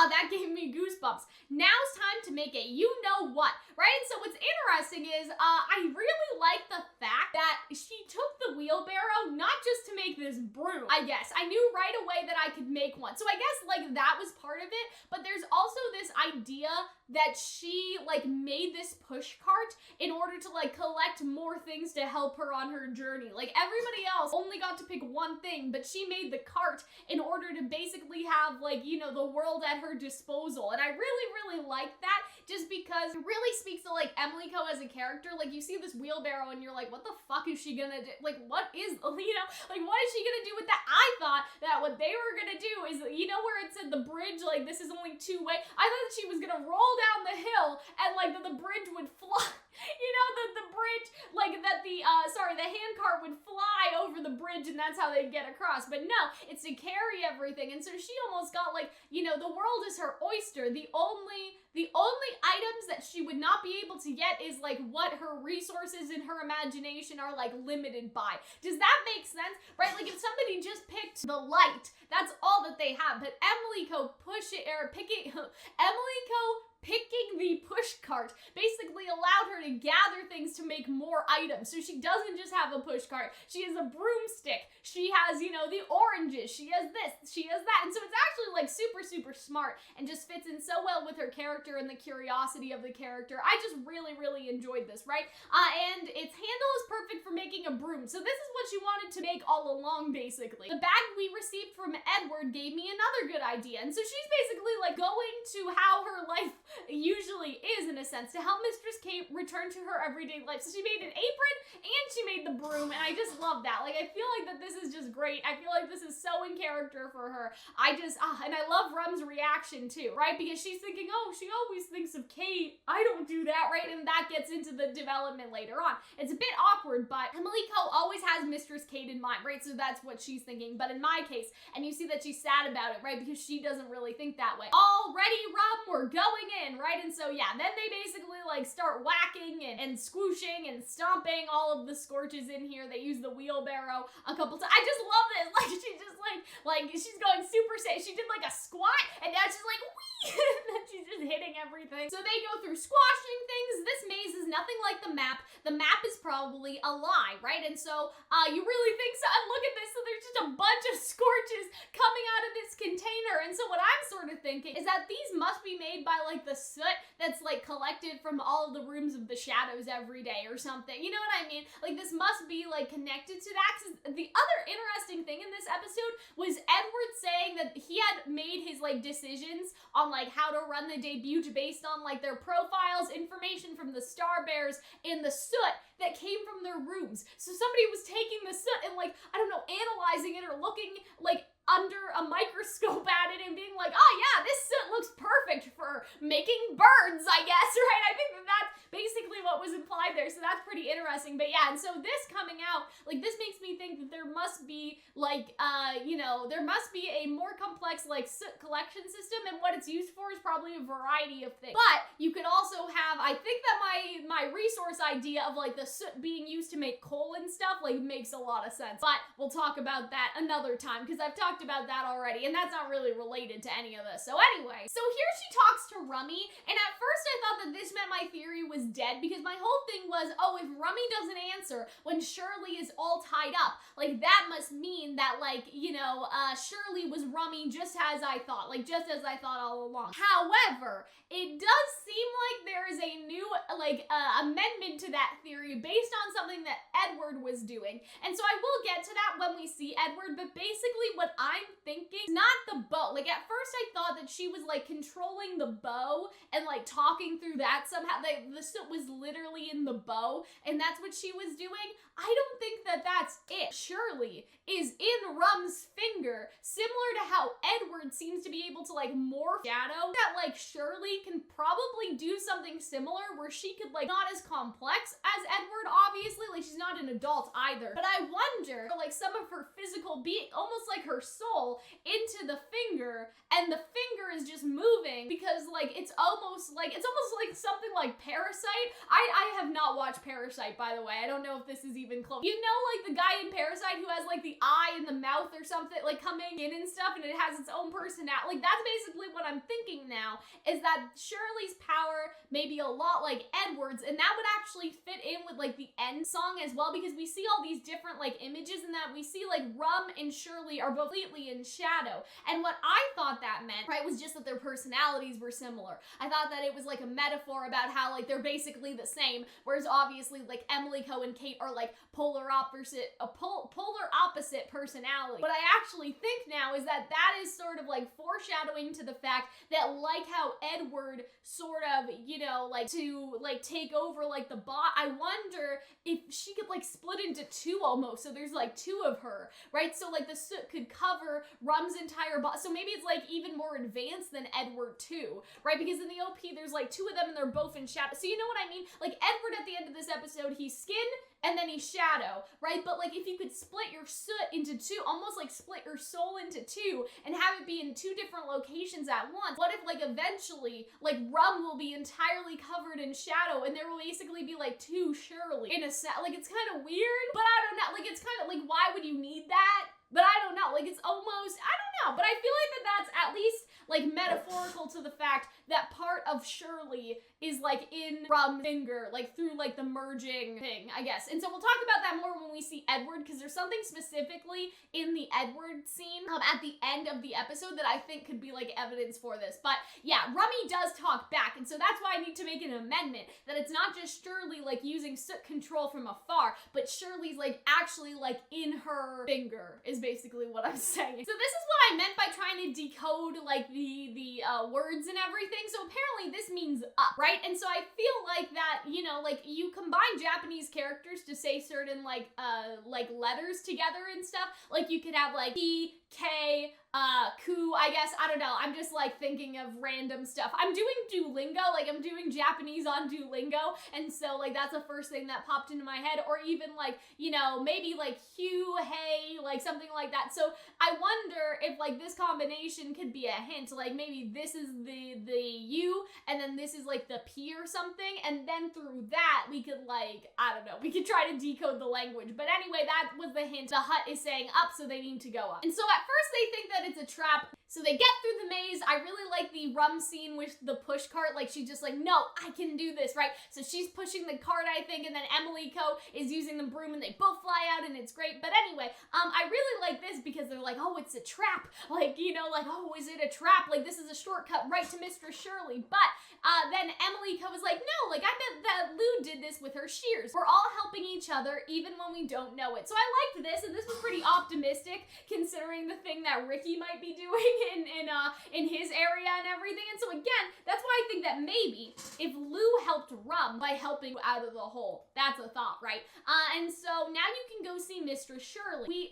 that gave me goosebumps. Now's time to make it you know what, right? And so what's interesting is I really like the fact that she took the wheelbarrow not just to make this broom, I guess. I knew right away that I could make one, so I guess like that was part of it, but there's also this idea that she like made this push cart in order to like collect more things to help her on her journey. Like, everybody else only got to pick one thing, but she made the cart in order to basically have like, you know, the world at her disposal. And I really like that, just because it really speaks to like Emilico as a character. Like, you see this wheelbarrow and you're like, what the fuck is she gonna do? Like, what is, you know, like what is she gonna do with that? I thought that what they were gonna do is, you know, where it said the bridge, like this is only two-way, I thought that she was gonna roll down the hill and like the bridge would fly. You know, the bridge, like that the handcart would fly over the bridge and that's how they'd get across. But no, it's to carry everything. And so she almost got like, you know, the world is her oyster. The only items that she would not be able to get is like what her resources and her imagination are like limited by. Does that make sense? Right? Like, if somebody just picked the light, that's all that they have. But Emilico picking the push cart basically allowed her to gather things to make more items. So she doesn't just have a push cart. She has a broomstick. She has, you know, the oranges. She has this. She has that. And so it's actually like super smart and just fits in so well with her character and the curiosity of the character. I just really enjoyed this, right? And its handle is perfect for making a broom. So this is what she wanted to make all along, basically. The bag we received from Edward gave me another good idea. And so she's basically like going to how her life usually is, in a sense, to help Mistress Kate return to her everyday life. So she made an apron and she made the broom, and I just love that. Like, I feel like that this is just great. I feel like this is so in character for her. And I love Rum's reaction too, right? Because she's thinking, oh, she always thinks of Kate. I don't do that, right? And that gets into the development later on. It's a bit awkward, but Emilico always has Mistress Kate in mind, right? So that's what she's thinking. But in my case, and you see that she's sad about it, right? Because she doesn't really think that way. Already, Rum, we're going in, right? And so, yeah, then they basically, like, start whacking and squooshing and stomping all of the scorches in here. They use the wheelbarrow a couple times. I just love this. Like, she's just, like, she's going super safe. She did, like, a squat, and now she's like, whee! And then she's just hitting everything. So they go through squashing things. This maze is nothing like the map. The map is probably a lie, right? And so, you really think so? And look at this, so there's just a bunch of scorches coming out of this container. And so what I'm sort of thinking is that these must be made by like the soot that's like collected from all of the rooms of the shadows every day or something. You know what I mean? Like this must be like connected to that. 'Cause the other interesting thing in this episode was Edward saying that he had made his like decisions on like how to run the debut based on like their profiles, information from the Star Bears, and the soot that came from their rooms. So somebody was taking the soot and like, I don't know, analyzing it or looking like under a microscope at it and being like, oh yeah, this soot looks perfect for making birds, I guess, right? I think that that's basically what was implied there, so that's pretty interesting. But yeah, and so this coming out, like this makes me think that there must be like, there must be a more complex like soot collection system, and what it's used for is probably a variety of things. But you could also have, I think that my resource idea of like the soot being used to make coal and stuff like makes a lot of sense. But we'll talk about that another time, because I've talked about that already, and that's not really related to any of this. So anyway, so here she talks to Rummy, and at first I thought that this meant my theory was dead, because my whole thing was, oh, if Rummy doesn't answer when Shirley is all tied up, like that must mean that like, Shirley was Rummy just as I thought, all along. However, it does seem like there is a new amendment to that theory based on something that Edward was doing, and so I will get to that when we see Edward. But basically what I'm thinking, not the bow. Like at first I thought that she was like controlling the bow and like talking through that somehow. The soot was literally in the bow, and that's what she was doing. I don't think that that's it. Shirley is in Rum's finger, similar to how Edward seems to be able to like morph shadow. That like Shirley can probably do something similar where she could like, not as complex as Edward, obviously, like she's not an adult either, but I wonder like some of her physical being, almost like her soul, into the finger, and the finger is just moving because like it's almost like something like Parasite. I have not watched Parasite, by the way. I don't know if this is even close. You know, like the guy in Parasite who has like the eye and the mouth or something like coming in and stuff, and it has its own personality. Like that's basically what I'm thinking now, is that Shirley's power may be a lot like Edward's, and that would actually fit in with like the end song as well, because we see all these different like images, and that we see like Rum and Shirley are both completely in shadow. And what I thought that meant, right, was just that their personalities were similar. I thought that it was like a metaphor about how like they're basically the same, whereas obviously like Emilico and Kate are like polar opposite personality. What I actually think now is that that is sort of like foreshadowing to the fact that like how Edward sort of, to like take over like the bot, I wonder if she could like split into two almost, so there's like two of her, right? So like the soot could cover Rum's entire body, so maybe it's like even more advanced than Edward too, right? Because in the OP there's like two of them and they're both in shadow, so you know what I mean? Like Edward at the end of this episode, he's skin and then he's shadow, right? But like if you could split your soot into two, almost like split your soul into two and have it be in two different locations at once, what if like eventually like Rum will be entirely covered in shadow and there will basically be like two Shirley in a set? Like it's kind of weird, but I don't know, like it's kind of like, why would you need that? But I don't know, like it's almost, I don't know, but I feel like that's at least like metaphorical to the fact that part of Shirley is like in Rum's finger, like through like the merging thing, I guess. And so we'll talk about that more when we see Edward, because there's something specifically in the Edward scene at the end of the episode that I think could be like evidence for this. But yeah, Rummy does talk back, and so that's why I need to make an amendment, that it's not just Shirley like using soot control from afar, but Shirley's like actually like in her finger, is basically what I'm saying. So this is what I meant by trying to decode like the words and everything. So apparently this means up, right? And so I feel like that, like you combine Japanese characters to say certain like letters together and stuff. Like you could have like P, K, ku, I guess, I don't know. I'm just like thinking of random stuff. I'm doing Duolingo, like I'm doing Japanese on Duolingo, and so like that's the first thing that popped into my head. Or even like, maybe like hue, hey, like something like that. So I wonder if like this combination could be a hint, like maybe this is the you and then this is like the P or something, and then through that we could like, I don't know, we could try to decode the language. But anyway, that was the hint. The hut is saying up, so they need to go up. And so at first they think that it's a trap, so they get through the maze. I really like the Rum scene with the push cart. Like, she's just like, no, I can do this, right? So she's pushing the cart, I think, and then Emilico is using the broom, and they both fly out, and it's great. But anyway, I really like this because they're like, oh, it's a trap. Like, you know, like, oh, is it a trap? Like, this is a shortcut right to Mistress Shirley. But then Emilico was like, no, like, I bet that Lou did this with her shears. We're all helping each other, even when we don't know it. So I liked this, and this was pretty optimistic, considering the thing that Ricky might be doing in his area and everything. And so again, that's why I think that maybe if Lou helped Rum by helping out of the hole, that's a thought, right? And so now you can go see Mistress Shirley.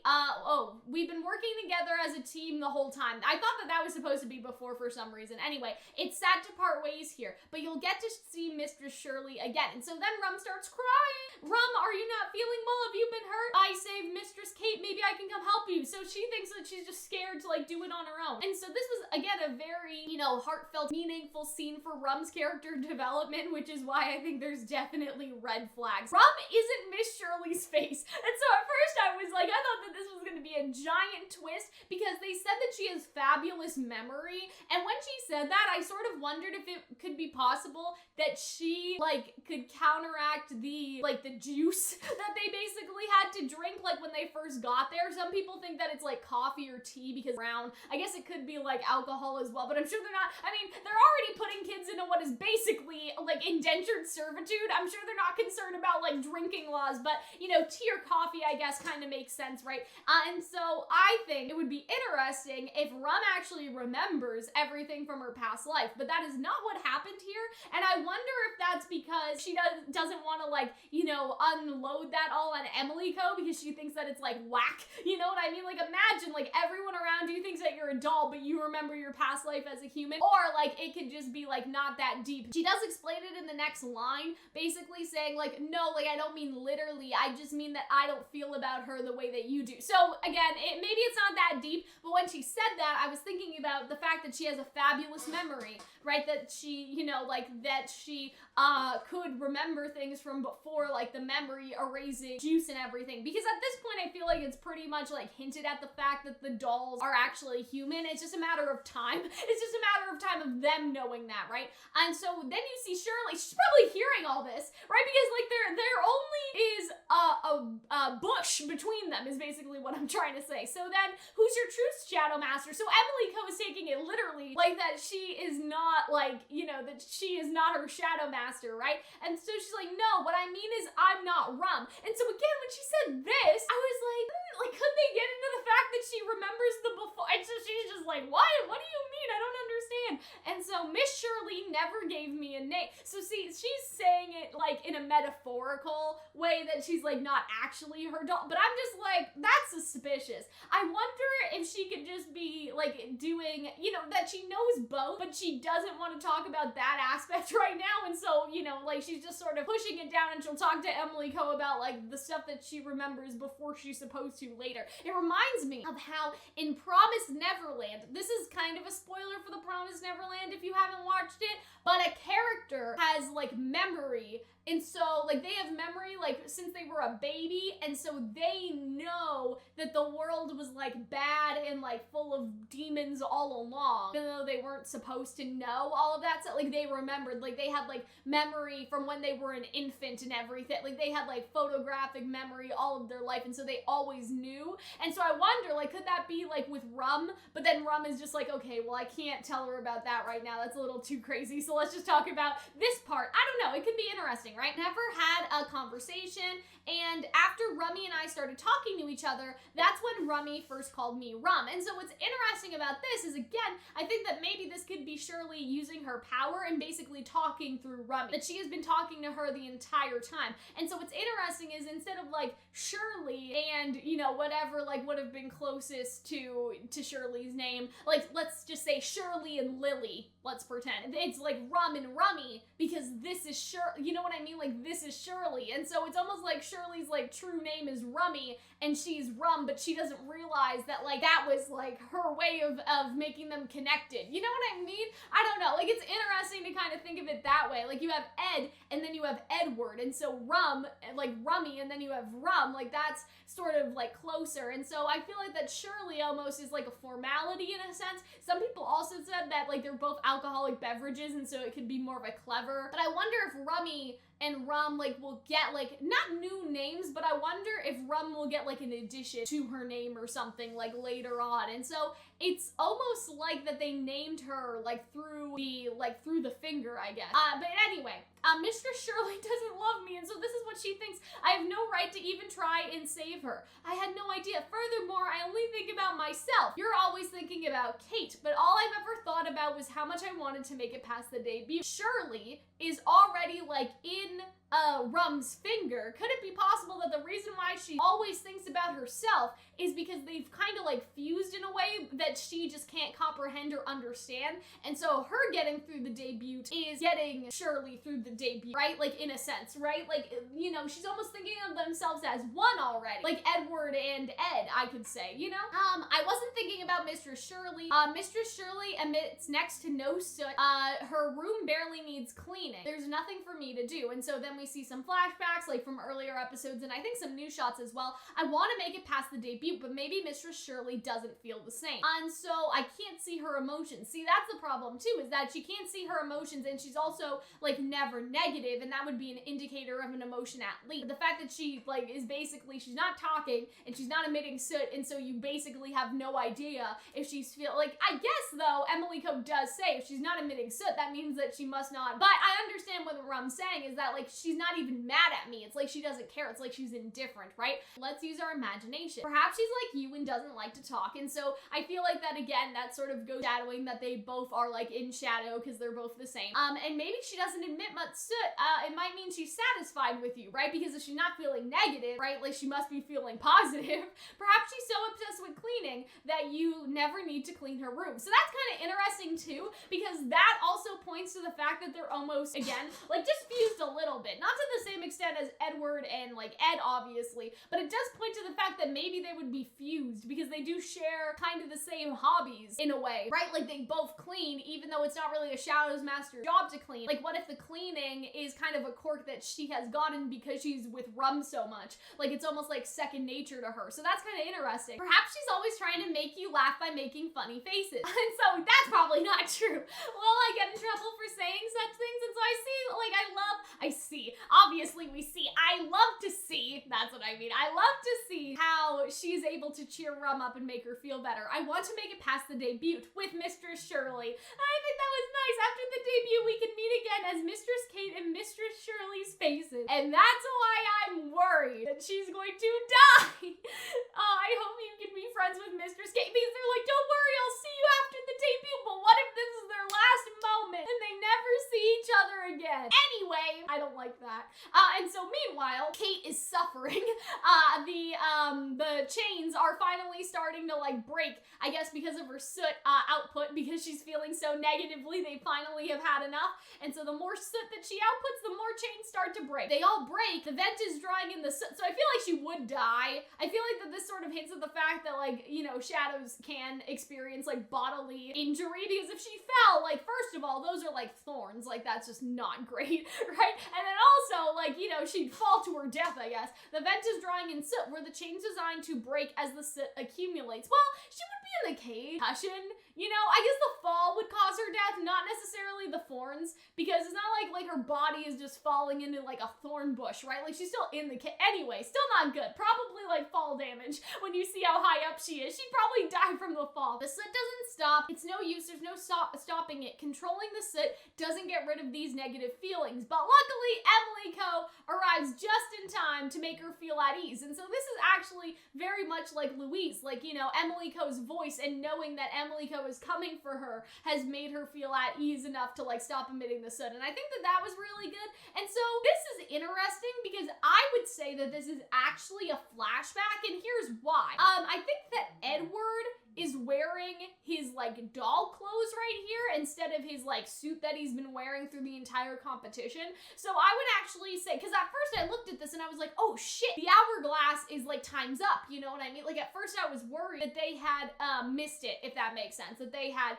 We've been working together as a team the whole time. I thought that was supposed to be before for some reason. Anyway, it's sad to part ways here, but you'll get to see Mistress Shirley again. And so then Rum starts crying. Rum, are you not feeling well? Have you been hurt? I saved Mistress Kate. Maybe I can come help you. So she thinks that she's just scared to like do it on her own. And so this was again a very, you know, heartfelt, meaningful scene for Rum's character development, which is why I think there's definitely red flags. Rum isn't Miss Shirley's face. And so at first I was like, I thought that this was going to be a giant twist because they said that she has fabulous memory. And when she said that, I sort of wondered if it could be possible that she like could counteract the juice that they basically had to drink like when they first got there. Some people think that it's like coffee or tea because brown. I guess it could be like alcohol as well, but I'm sure they're not. I mean, they're already putting kids into what is basically like indentured servitude. I'm sure they're not concerned about like drinking laws, but you know, tea or coffee I guess kind of makes sense, right? And so I think it would be interesting if Rum actually remembers everything from her past life, but that is not what happened here. And I wonder if that's because she doesn't want to like, you know, unload that all on Emilico because she thinks that it's like whack. You know what I mean? Like imagine like everyone around you thinks that you're a doll, but you remember your past life as a human. Or like it could just be like not that deep. She does explain it in the next line, basically saying like, no, like I don't mean literally. I just mean that I don't feel about her the way that you do. So again, maybe it's not that deep, but when she said that, I was thinking about the fact that she has a fabulous memory, right? That she, you know, like that she could remember things from before, like the memory erasing juice and everything. Because at this point, I feel like it's pretty much like hinted at the fact that the dolls are actually human. It's just a matter of time. It's just a matter of time of them knowing that, right? And so then you see Shirley, she's probably hearing all this, right? Because like there only is a bush between them is basically what I'm trying to say. So then who's your true Shadow Master? So Emilico is taking it literally like that she is not like, you know, that she is not her Shadow Master, right? And so she's like, no, what I mean is I'm not Rum. And so again, when she said this, I was like, could they get into the fact that she remembers the before? And so she's just like, what? What do you mean? I don't understand. And so Miss Shirley never gave me a name. So see, she's saying it like in a metaphorical way that she's like not actually her doll. But I'm just like, that's suspicious. I wonder if she could just be like doing, you know, that she knows both, but she doesn't want to talk about that aspect right now. And so, you know, like she's just sort of pushing it down and she'll talk to Emilico about like the stuff that she remembers before she's supposed to later. It reminds me of how in Promised Neverland, this is kind of a spoiler for the Promised Neverland if you haven't watched it, but a character has like memory. And so, like, they have memory, like, since they were a baby, and so they know that the world was, like, bad and, like, full of demons all along, even though they weren't supposed to know all of that. So, like, they remembered, like, they had, like, memory from when they were an infant and everything. Like, they had, like, photographic memory all of their life, and so they always knew. And so I wonder, like, could that be, like, with Rum? But then Rum is just like, okay, well, I can't tell her about that right now. That's a little too crazy, so let's just talk about this part. I don't know, it could be interesting, right? Never had a conversation, and after Rummy and I started talking to each other, that's when Rummy first called me Rum. And so what's interesting about this is, again, I think that maybe this could be Shirley using her power and basically talking through Rummy, that she has been talking to her the entire time. And so what's interesting is instead of like Shirley and, you know, whatever like would have been closest to Shirley's name, like let's just say Shirley and Lily, let's pretend. It's like Rum and Rummy. Rummy because this is Shirley, you know what I mean? Like, this is Shirley. And so it's almost like Shirley's, like, true name is Rummy, and she's Rum, but she doesn't realize that, like, that was, like, her way of making them connected. You know what I mean? I don't know. Like, it's interesting to kind of think of it that way. Like, you have Ed, and then you have Edward, and so Rum, like, Rummy, and then you have Rum. Like, that's sort of, like, closer. And so I feel like that Shirley almost is, like, a formality in a sense. Some people also said that, like, they're both alcoholic beverages, and so it could be more of a clever. But I wonder if Rummy and Rum, like, will get, like, not new names, but I wonder if Rum will get, like, an addition to her name or something, like, later on. And so it's almost like that they named her, like, through the finger, I guess. But anyway, Mistress Shirley doesn't love me, and so this is what she thinks. I have no right to even try and save her. I had no idea. Furthermore, I only think about myself. You're always thinking about Kate, but all I've ever thought about was how much I wanted to make it past the debut. Shirley is already, like, in Rum's finger. Could it be possible that the reason why she always thinks about herself is because they've kind of, like, fused in a way that she just can't comprehend or understand? And so her getting through the debut is getting Shirley through the debut, right? Like, in a sense, right? Like, you know, she's almost thinking of themselves as one already. Like Edward and Ed, I could say, you know? I wasn't thinking about Mistress Shirley. Mistress Shirley emits next to no soot. Her room barely needs cleaning. There's nothing for me to do. And so then we see some flashbacks, like, from earlier episodes, and I think some new shots as well. I want to make it past the debut, but maybe Mistress Shirley doesn't feel the same. And so I can't see her emotions. See, that's the problem too, is that she can't see her emotions, and she's also, like, never negative, and that would be an indicator of an emotion at least. The fact that she, like, is basically, she's not talking, and she's not emitting soot, and so you basically have no idea if she's like, I guess, though, Emilico does say if she's not emitting soot, that means that she must not. But I understand what Rum's saying is that, like, she's not even mad at me. It's like she doesn't care. It's like she's indifferent, right? Let's use our imagination. Perhaps she's like you and doesn't like to talk, and so I feel like that, again, that sort of goes shadowing that they both are, like, in shadow because they're both the same. And maybe she doesn't emit much soot. It might mean she's satisfied with you, right? Because if she's not feeling negative, right, like, she must be feeling positive. Perhaps she's so obsessed with cleaning that you never need to clean her room. So that's kind of interesting too, because that also points to the fact that they're almost, again, like, just fused a little bit. Not to the same extent as Edward and, like, Ed, obviously, but it does point to the fact that maybe they would be fused because they do share kind of the same hobbies in a way, right? Like, they both clean, even though it's not really a Shadows Master's job to clean. Like, what if the cleaning is kind of a quirk that she has gotten because she's with Rum so much? Like, it's almost like second nature to her. So that's kind of interesting. Perhaps she's always trying to make you laugh by making funny faces. And so that's probably not true. Will I get in trouble for saying such things? And so I love to see, that's what I mean. I love to see how she's able to cheer Rum up and make her feel better. I want to make it past the debut with Mistress Shirley. I think that was nice. After the debut, we can meet again as Mistress Kate and Mistress Shirley's faces. And that's why I'm worried that she's going to die. I hope you can be friends with Mistress Kate, because they're like, don't worry, I'll see you after the debut. But what if this is their last moment and they never see each other again? Anyway, I don't like that. And so meanwhile, Kate is suffering. The chains are finally starting to, like, break, I guess, because of her soot output, because she's feeling so negatively. They finally have had enough, and so the more soot that she outputs, the more chains start to break. They all break. The vent is drawing in the soot, so I feel like she would die. I feel like that this sort of hints at the fact that, like, you know, shadows can experience, like, bodily injury, because if she fell, like, first of all, those are, like, thorns. Like, that's just not great, right? And then also, like, you know, she'd fall to her death, I guess. The vent is drawing in soot, where the chain's designed to break as the soot accumulates. Well, she would be in the cave. Cushion, you know, I guess the fall would cause her death, not necessarily the thorns, because it's not like her body is just falling into, like, a thorn bush, right? Like, she's still in the cave. Anyway, still not good. Probably, like, fall damage. When you see how high up she is, she'd probably die from the fall. The soot doesn't stop. It's no use. There's no stopping it. Controlling the soot doesn't get rid of these negative feelings. But luckily, Emilico arrives just in time to make her feel at ease. And so this is actually very much like Louise. Like, you know, Emilico's voice and knowing that Emilico is coming for her has made her feel at ease enough to, like, stop emitting the soot. And I think that that was really good. And so this is interesting because I would say that this is actually a flashback, and here's why. I think that Edward is wearing his, like, doll clothes right here instead of his, like, suit that he's been wearing through the entire competition. So I would actually say, because at first I looked at this and I was like, oh shit, the hourglass is, like, time's up, you know what I mean? Like, at first I was worried that they had missed it, if that makes sense, that they had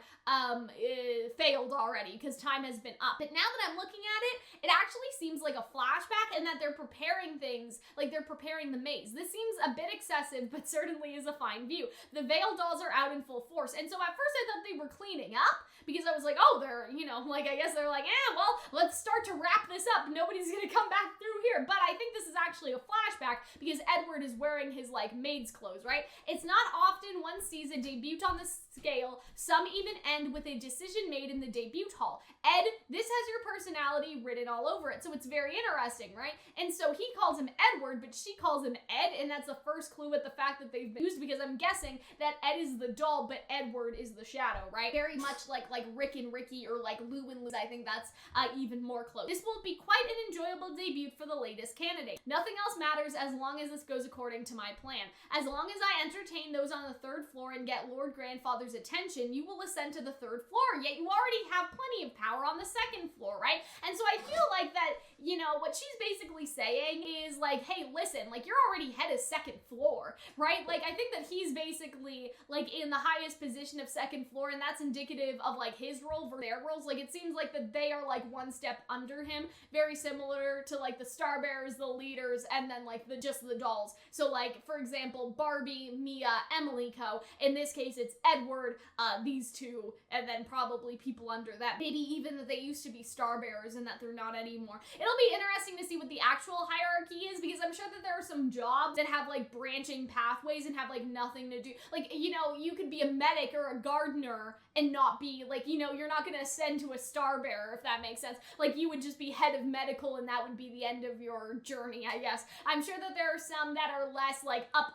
failed already because time has been up. But now that I'm looking at it, it actually seems like a flashback and that they're preparing things, like they're preparing the maze. This seems a bit excessive, but certainly is a fine view. The veil dolls are out in full force. And so at first I thought they were cleaning up because I was like, oh, they're, you know, like, I guess they're like, well, let's start to wrap this up. Nobody's gonna come back through here. But I think this is actually a flashback because Edward is wearing his, like, maid's clothes, right? It's not often one sees a debut on the scale. Some even end with a decision made in the debut hall. Ed, this has your personality written all over it, so it's very interesting, right? And so he calls him Edward, but she calls him Ed, and that's the first clue at the fact that they've been used, because I'm guessing that Ed is the doll, but Edward is the shadow, right? Very much like Rick and Ricky, or like Lou and Lousie. I think that's even more close. This will be quite an enjoyable debut for the latest candidate. Nothing else matters as long as this goes according to my plan. As long as I entertain those on the third floor and get Lord Grandfather's attention, you will ascend to the third floor, yet you already have plenty of power on the second floor, right? And so I feel like that, you know, what she's basically saying is like, hey, listen, like, you're already head of second floor, right? Like, I think that he's basically, like, in the highest position of second floor, and that's indicative of, like, his role versus their roles. Like, it seems like that they are, like, one step under him, very similar to, like, the Star Bearers, the leaders, and then, like, just the dolls. So, like, for example, Barbie, Mia, Emilico. In this case, it's Edward, these two, and then probably people under that. Maybe even that they used to be Star Bearers and that they're not anymore. It'll be interesting to see what the actual hierarchy is, because I'm sure that there are some jobs that have, like, branching pathways and have, like, nothing to do. Like, you know, you could be a medic or a gardener and not be, like, you know, you're not gonna ascend to a Star Bearer, if that makes sense. Like, you would just be head of medical and that would be the end of your journey, I guess. I'm sure that there are some that are less, like, up,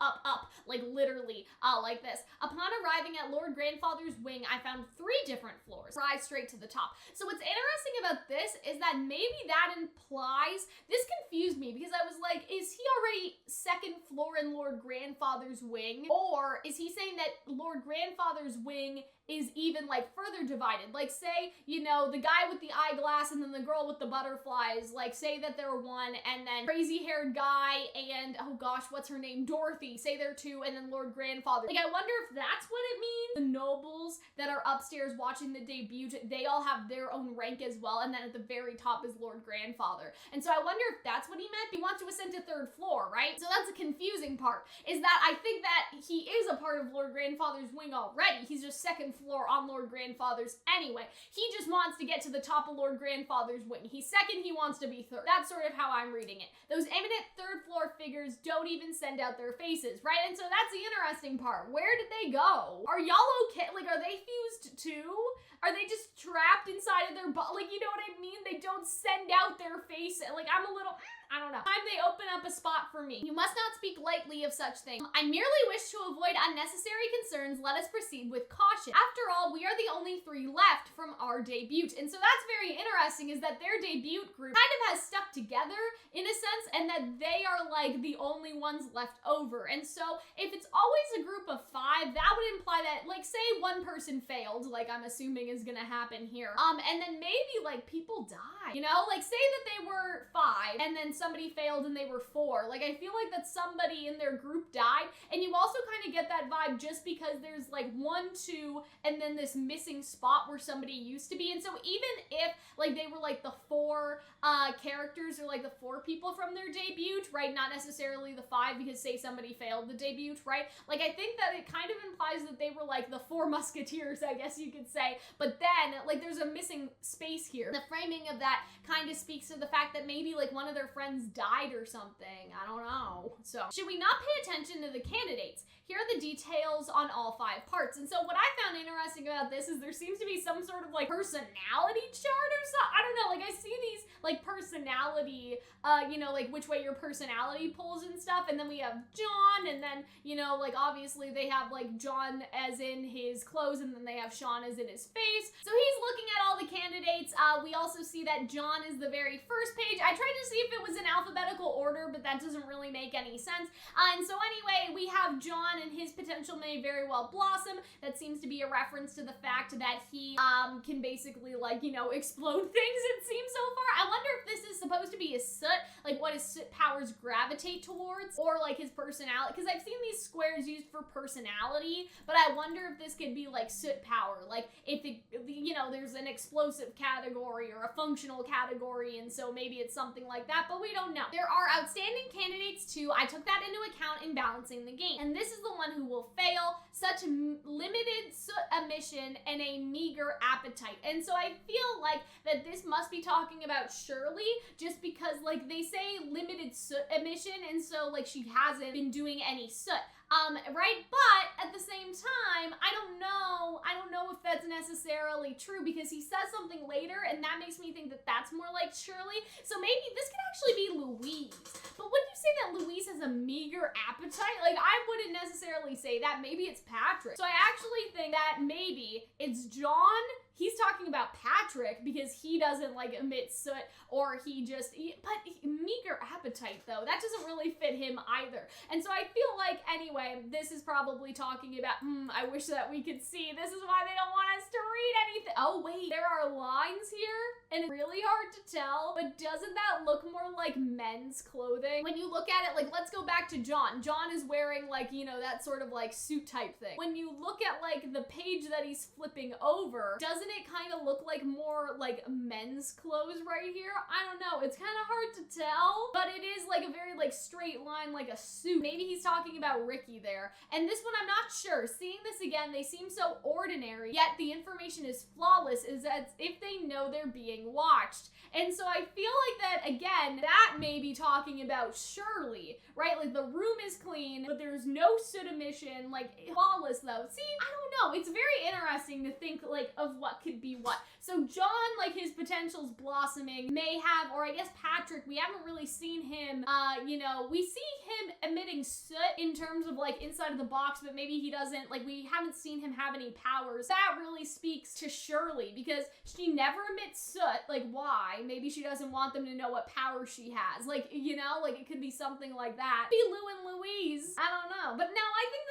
like, literally, like this. Upon arriving at Lord Grandfather's wing, I found 3 different floors. Rise straight to the top. So what's interesting about this is that maybe that implies, this confused me because I was like, is he already second floor in Lord Grandfather's wing? Or is he saying that Lord Grandfather's wing is even, like, further divided? Like, say, you know, the guy with the eyeglass and then the girl with the butterflies, like, say that they're one, and then crazy-haired guy and, oh gosh, what's her name, Dorothy, say they're 2, and then Lord Grandfather. Like, I wonder if that's what it means. The nobles that are upstairs watching the debut, they all have their own rank as well, and then at the very top is Lord Grandfather. And so I wonder if that's what he meant. He wants to ascend to 3rd floor, right? So that's a confusing part, is that I think that he is a part of Lord Grandfather's wing already. He's just 2nd floor on Lord Grandfather's anyway. He just wants to get to the top of Lord Grandfather's wing. He's 2nd, he wants to be 3rd. That's sort of how I'm reading it. Those eminent 3rd floor figures don't even send out their faces, right? And so that's the interesting part. Where did they go? Are y'all okay? Like, are they fused too? Are they just trapped inside of their like, you know what I mean? They don't send out their face. Like, I'm a little, I don't know. Time they open up a spot for me. You must not speak lightly of such things. I merely wish to avoid unnecessary concerns. Let us proceed with caution. After all, we are the only 3 left from our debut. And so that's very interesting, is that their debut group kind of has stuck together in a sense, and that they are, like, the only ones left over. And so if it's always a group of 5, that would imply that, like, say one person failed, like I'm assuming is gonna happen here. And then maybe, like, people die, you know? Like, say that they were 5 and then somebody failed and they were 4. Like, I feel like that somebody in their group died, and you also kind of get that vibe just because there's, like, 1, 2, and then this missing spot where somebody used to be. And so even if, like, they were, like, the 4 characters, or, like, the 4 people from their debut, right? Not necessarily the 5, because say somebody failed the debut, right? Like, I think that it kind of implies that they were, like, the 4 musketeers, I guess you could say. But then, like, there's a missing space here. The framing of that kind of speaks to the fact that maybe, like, one of their friends died or something. I don't know. So, should we not pay attention to the candidates? Here are the details on all 5 parts. And so what I found interesting about this is there seems to be some sort of, like, personality chart or something. I don't know, like, I see these, like, personality personality, you know, like which way your personality pulls and stuff. And then we have John, and then, you know, like obviously they have like John as in his clothes, and then they have Sean as in his face. So he's looking at all the candidates. We also see that John is the very first page. I tried to see if it was in alphabetical order, but that doesn't really make any sense. And so anyway, we have John, and his potential may very well blossom. That seems to be a reference to the fact that he can basically, like, you know, explode things, it seems so far. I wonder if this is supposed to be his soot, like what his soot powers gravitate towards, or like his personality, because I've seen these squares used for personality, but I wonder if this could be like soot power, like if it, you know, there's an explosive category or a functional category, and so maybe it's something like that, but we don't know. There are outstanding candidates too. I took that into account in balancing the game, and this is the one who will fail: such limited soot emission and a meager appetite. And so I feel like that this must be talking about Shirley, just because like they say limited soot emission, and so like she hasn't been doing any soot. Right? But at the same time, I don't know if that's necessarily true, because he says something later, and that makes me think that that's more like Shirley. So maybe this could actually be Louise. But would you say that Louise has a meager appetite? Like, I wouldn't necessarily say that. Maybe it's Patrick. So I actually think that maybe it's John. He's talking about Patrick because he doesn't like emit soot, or but meager appetite though, that doesn't really fit him either. And so I feel like anyway, this is probably talking about, I wish that we could see. This is why they don't want us to read anything. Oh wait, there are lines here, and it's really hard to tell, but doesn't that look more like men's clothing? When you look at it, like, let's go back to John. John is wearing like, you know, that sort of like suit type thing. When you look at like the page that he's flipping over, doesn't it kind of look like more like men's clothes right here? I don't know, it's kind of hard to tell, but it is like a very like straight line, like a suit. Maybe he's talking about Ricky there. And this one I'm not sure. Seeing this again, they seem so ordinary, yet the information is flawless, is as if they know they're being watched. And so I feel like that, again, that may be talking about Shirley, right? Like the room is clean, but there's no soot emission, like flawless though. See, I don't know. It's very interesting to think like of what could be what. So John, like his potential's blossoming, may have, or I guess Patrick, we haven't really seen him, you know, we see him emitting soot in terms of like inside of the box, but maybe he doesn't, like we haven't seen him have any powers. That really speaks to Shirley, because she never emits soot. Like why? Maybe she doesn't want them to know what power she has. Like, you know, like it could be something like that. Be Lou and Louise. I don't know. But no, I think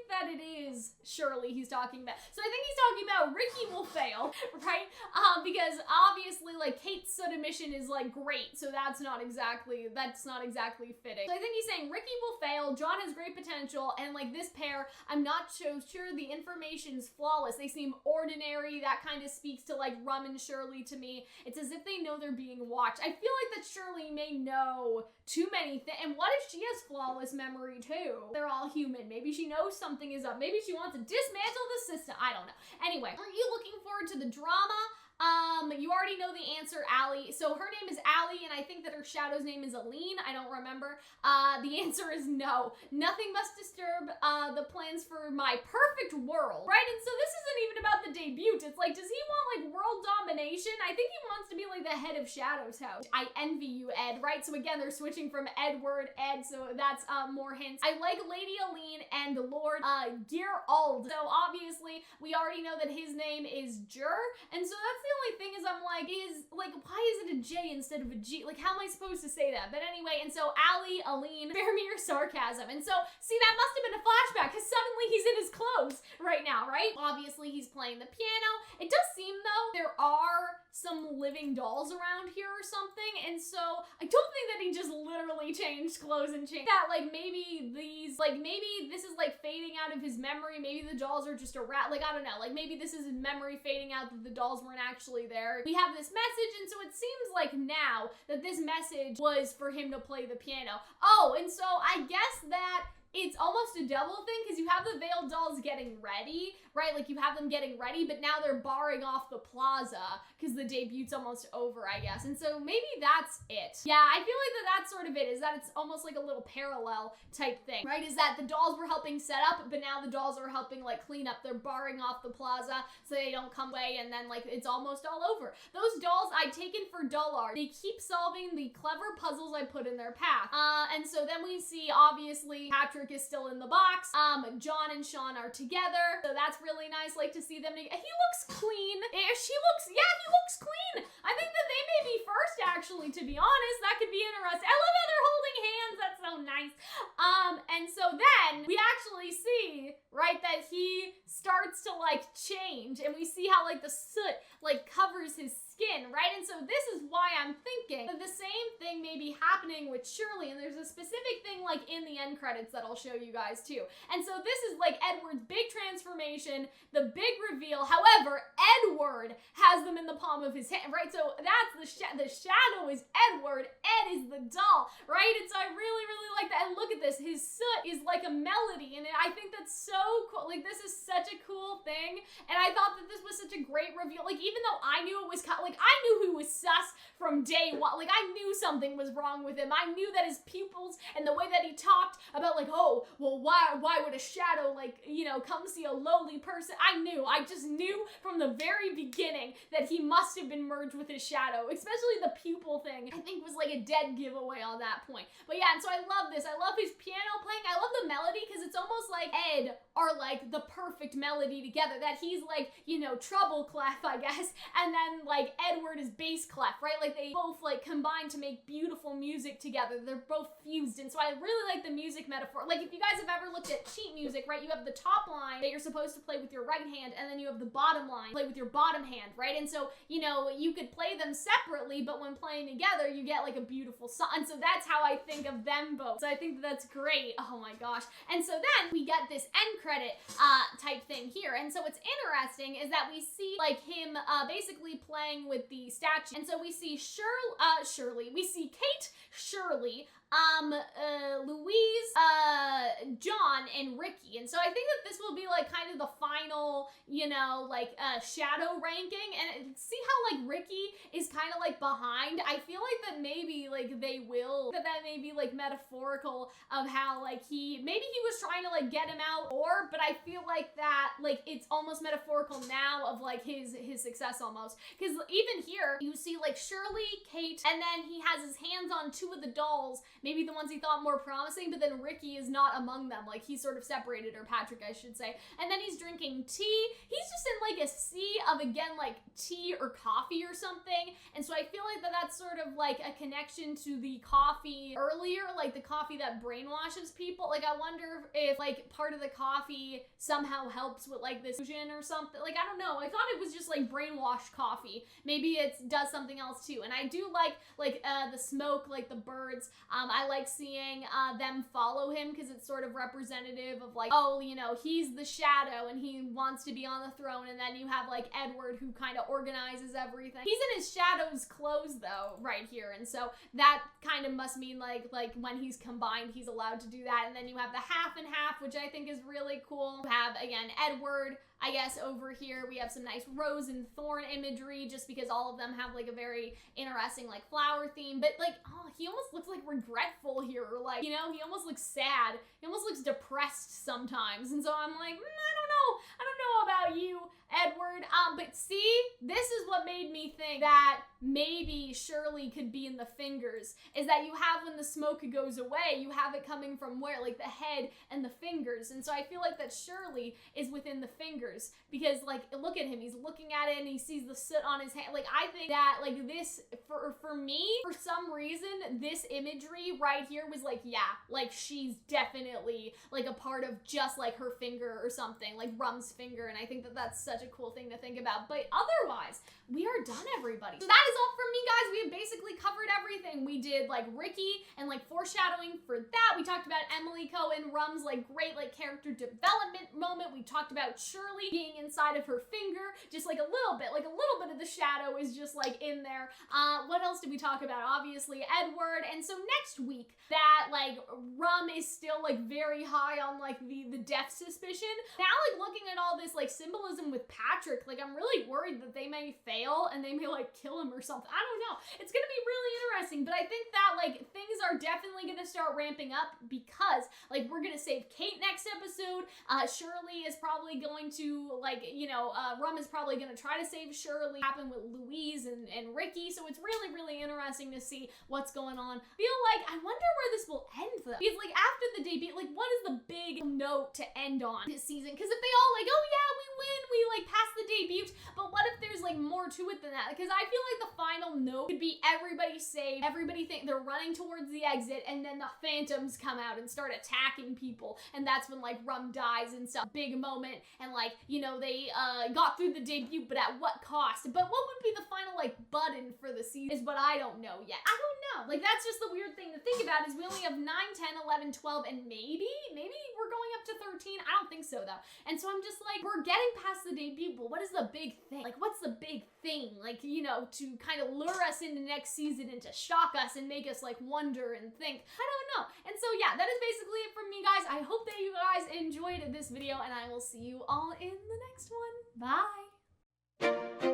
that it is Shirley he's talking about. So I think he's talking about Ricky will fail, right? Because obviously like Kate's soot emission is like great, so that's not exactly fitting. So I think he's saying Ricky will fail, John has great potential, and like this pair, I'm not so sure the information's flawless. They seem ordinary. That kind of speaks to like Rum and Shirley to me. It's as if they know they're being watched. I feel like that Shirley may know too many things. And what if she has flawless memory too? They're all human. Maybe she knows something is up. Maybe she wants to dismantle the system. I don't know. Anyway, are you looking forward to the drama? You already know the answer, Allie. So her name is Allie, and I think that her shadow's name is Aline. I don't remember. The answer is no. Nothing must disturb the plans for my perfect world, right? And so this isn't even about the debut. It's like, does he want like world domination? I think he wants to be like the head of Shadow's house. I envy you, Ed, right? So again, they're switching from Edward, Ed, so that's more hints. I like Lady Aline and Lord Gerald. So obviously, we already know that his name is Jur, and so that's the only thing is I'm like, why is it a J instead of a G? Like, how am I supposed to say that? But anyway, and so Allie, Aline, spare me your sarcasm. And so, see, that must have been a flashback, because suddenly he's in his clothes right now, right? Obviously, he's playing the piano. It does seem, though, there are some living dolls around here or something, and so I don't think that he just literally changed clothes and changed that, like, maybe this is like fading out of his memory. Maybe the dolls are just a rat, like, I don't know, like maybe this is his memory fading out that the dolls weren't actually there. We have this message, and so it seems like now that this message was for him to play the piano. Oh, and so I guess that it's almost a double thing, because you have the veiled dolls getting ready, right? Like, you have them getting ready, but now they're barring off the plaza because the debut's almost over, I guess. And so maybe that's it. Yeah, I feel like that's sort of it, is that it's almost like a little parallel type thing, right? Is that the dolls were helping set up, but now the dolls are helping, like, clean up. They're barring off the plaza so they don't come away, and then, like, it's almost all over. Those dolls I'd taken for dull art. They keep solving the clever puzzles I put in their path. And so then we see, obviously, Patrick is still in the box. John and Sean are together, so that's really nice, like, to see them together. He looks clean. He looks clean. I think that they may be first, actually, to be honest. That could be interesting. I love how they're holding hands. That's so nice. And so then we actually see, right, that he starts to, like, change, and we see how, like, the soot, like, covers his skin, right? And so this is why I'm thinking that the same thing may be happening with Shirley, and there's a specific thing, like, in the end credits that I'll show you guys too. And so this is, like, Edward's big transformation, the big reveal. However, Edward has them in the palm of his hand, right? So that's the shadow is Edward, Ed is the doll, right? And so I really, really like that. And look at this, his soot is like a melody, and I think that's so cool. Like, this is such a cool thing, and I thought that this was such a great reveal. Like, even though I knew it was kind of, like, I knew he was sus from day one. Like, I knew something was wrong with him. I knew that his pupils and the way that he talked about, like, oh, well, why would a shadow, like, you know, come see a lowly person? I just knew from the very beginning that he must have been merged with his shadow, especially the pupil thing. I think was like a dead giveaway on that point. But yeah, and so I love this. I love his piano playing. I love the melody, because it's almost like Ed are, like, the perfect melody together. That he's, like, you know, treble clef, I guess, and then, like, Edward is bass clef, right? Like, they both, like, combine to make beautiful music together. They're both fused, and so I really like the music metaphor. Like, if you guys have ever looked at sheet music, right, you have the top line that you're supposed to play with your right hand, and then you have the bottom line, play with your bottom hand, right? And so, you know, you could play them separately, but when playing together, you get, like, a beautiful song. And so that's how I think of them both. So I think that's great. Oh my gosh. And so then we get this end credit type thing here. And so what's interesting is that we see, like, him basically playing with the statue. And so we see Shirley, we see Kate, Shirley, Louise, John, and Ricky. And so I think that this will be, like, kind of the final, you know, like, shadow ranking. And see how, like, Ricky is kind of, like, behind? I feel like that maybe, like, that may be, like, metaphorical of how, like, maybe he was trying to, like, get him out, but I feel like that, like, it's almost metaphorical now of, like, his success almost. Because even here, you see, like, Shirley, Kate, and then he has his hands on two of the dolls, maybe the ones he thought more promising, but then Ricky is not among them. Like, he's sort of separated, or Patrick, I should say. And then he's drinking tea. He's just in, like, a sea of, again, like, tea or coffee or something. And so I feel like that's sort of, like, a connection to the coffee earlier, like, the coffee that brainwashes people. Like, I wonder if, like, part of the coffee somehow helps with, like, this fusion or something. Like, I don't know. I thought it was just, like, brainwashed coffee. Maybe it does something else, too. And I do like the smoke, like, the birds. I like seeing them follow him, because it's sort of representative of, like, oh, you know, he's the shadow and he wants to be on the throne, and then you have, like, Edward, who kind of organizes everything. He's in his shadow's clothes, though, right here, and so that kind of must mean, like when he's combined, he's allowed to do that. And then you have the half and half, which I think is really cool. You have, again, Edward, I guess, over here. We have some nice rose and thorn imagery, just because all of them have, like, a very interesting, like, flower theme. But, like, oh, he almost looks, like, regretful here, or, like, you know, he almost looks sad. He almost looks depressed sometimes. And so I'm like, I don't know about you, Edward. But see, this is what made me think that maybe Shirley could be in the fingers, is that you have, when the smoke goes away, you have it coming from where? Like, the head and the fingers. And so I feel like that Shirley is within the fingers, because, like, look at him, he's looking at it and he sees the soot on his hand. Like, I think that, like, this, for me, for some reason, this imagery right here was like, yeah, like, she's definitely, like, a part of just, like, her finger or something, like Rum's finger. And I think that that's such a cool thing to think about. But otherwise, we are done, everybody. So that is all from me, guys. We have basically covered covered everything. We did like Ricky and like foreshadowing for that. We talked about Emilico and Rum's like great like character development moment. We talked about Shirley being inside of her finger, just like a little bit of the shadow is just like in there. What else did we talk about? Obviously Edward. And so next week that like Rum is still like very high on like the death suspicion. Now like looking at all this like symbolism with Patrick, like I'm really worried that they may fail and they may like kill him or something. I don't know. It's gonna be really interesting, but I think that like things are definitely gonna start ramping up because like we're gonna save Kate next episode. Shirley is probably going to like, you know, Rum is probably gonna try to save Shirley. Happen with Louise and Ricky, so it's really, really interesting to see what's going on. Feel like I wonder where this will end though. Because like after the debut, like what is the big note to end on this season? Because if they all like, oh yeah, we win, we like pass the debut, but what if there's like more to it than that? Because I feel like the final note could be everybody saved, everybody think they're running towards the exit, and then the phantoms come out and start attacking people, and that's when like Rum dies and stuff. Big moment, and like, you know, they got through the debut, but at what cost? But what would be the final like button for the season is what I don't know yet. I don't know. Like that's just the weird thing to think about is we only have 9, 10, 11, 12, and maybe we're going up to 13. I don't think so though. And so I'm just like, we're getting past the debut, but what is the big thing? Like what's the big thing? Like, you know, to kind of lure us into next season and to shock us and make us like wonder and think. I don't know. And so yeah, that is basically it from me, guys. I hope that you guys enjoyed this video, and I will see you all in the next one. Bye.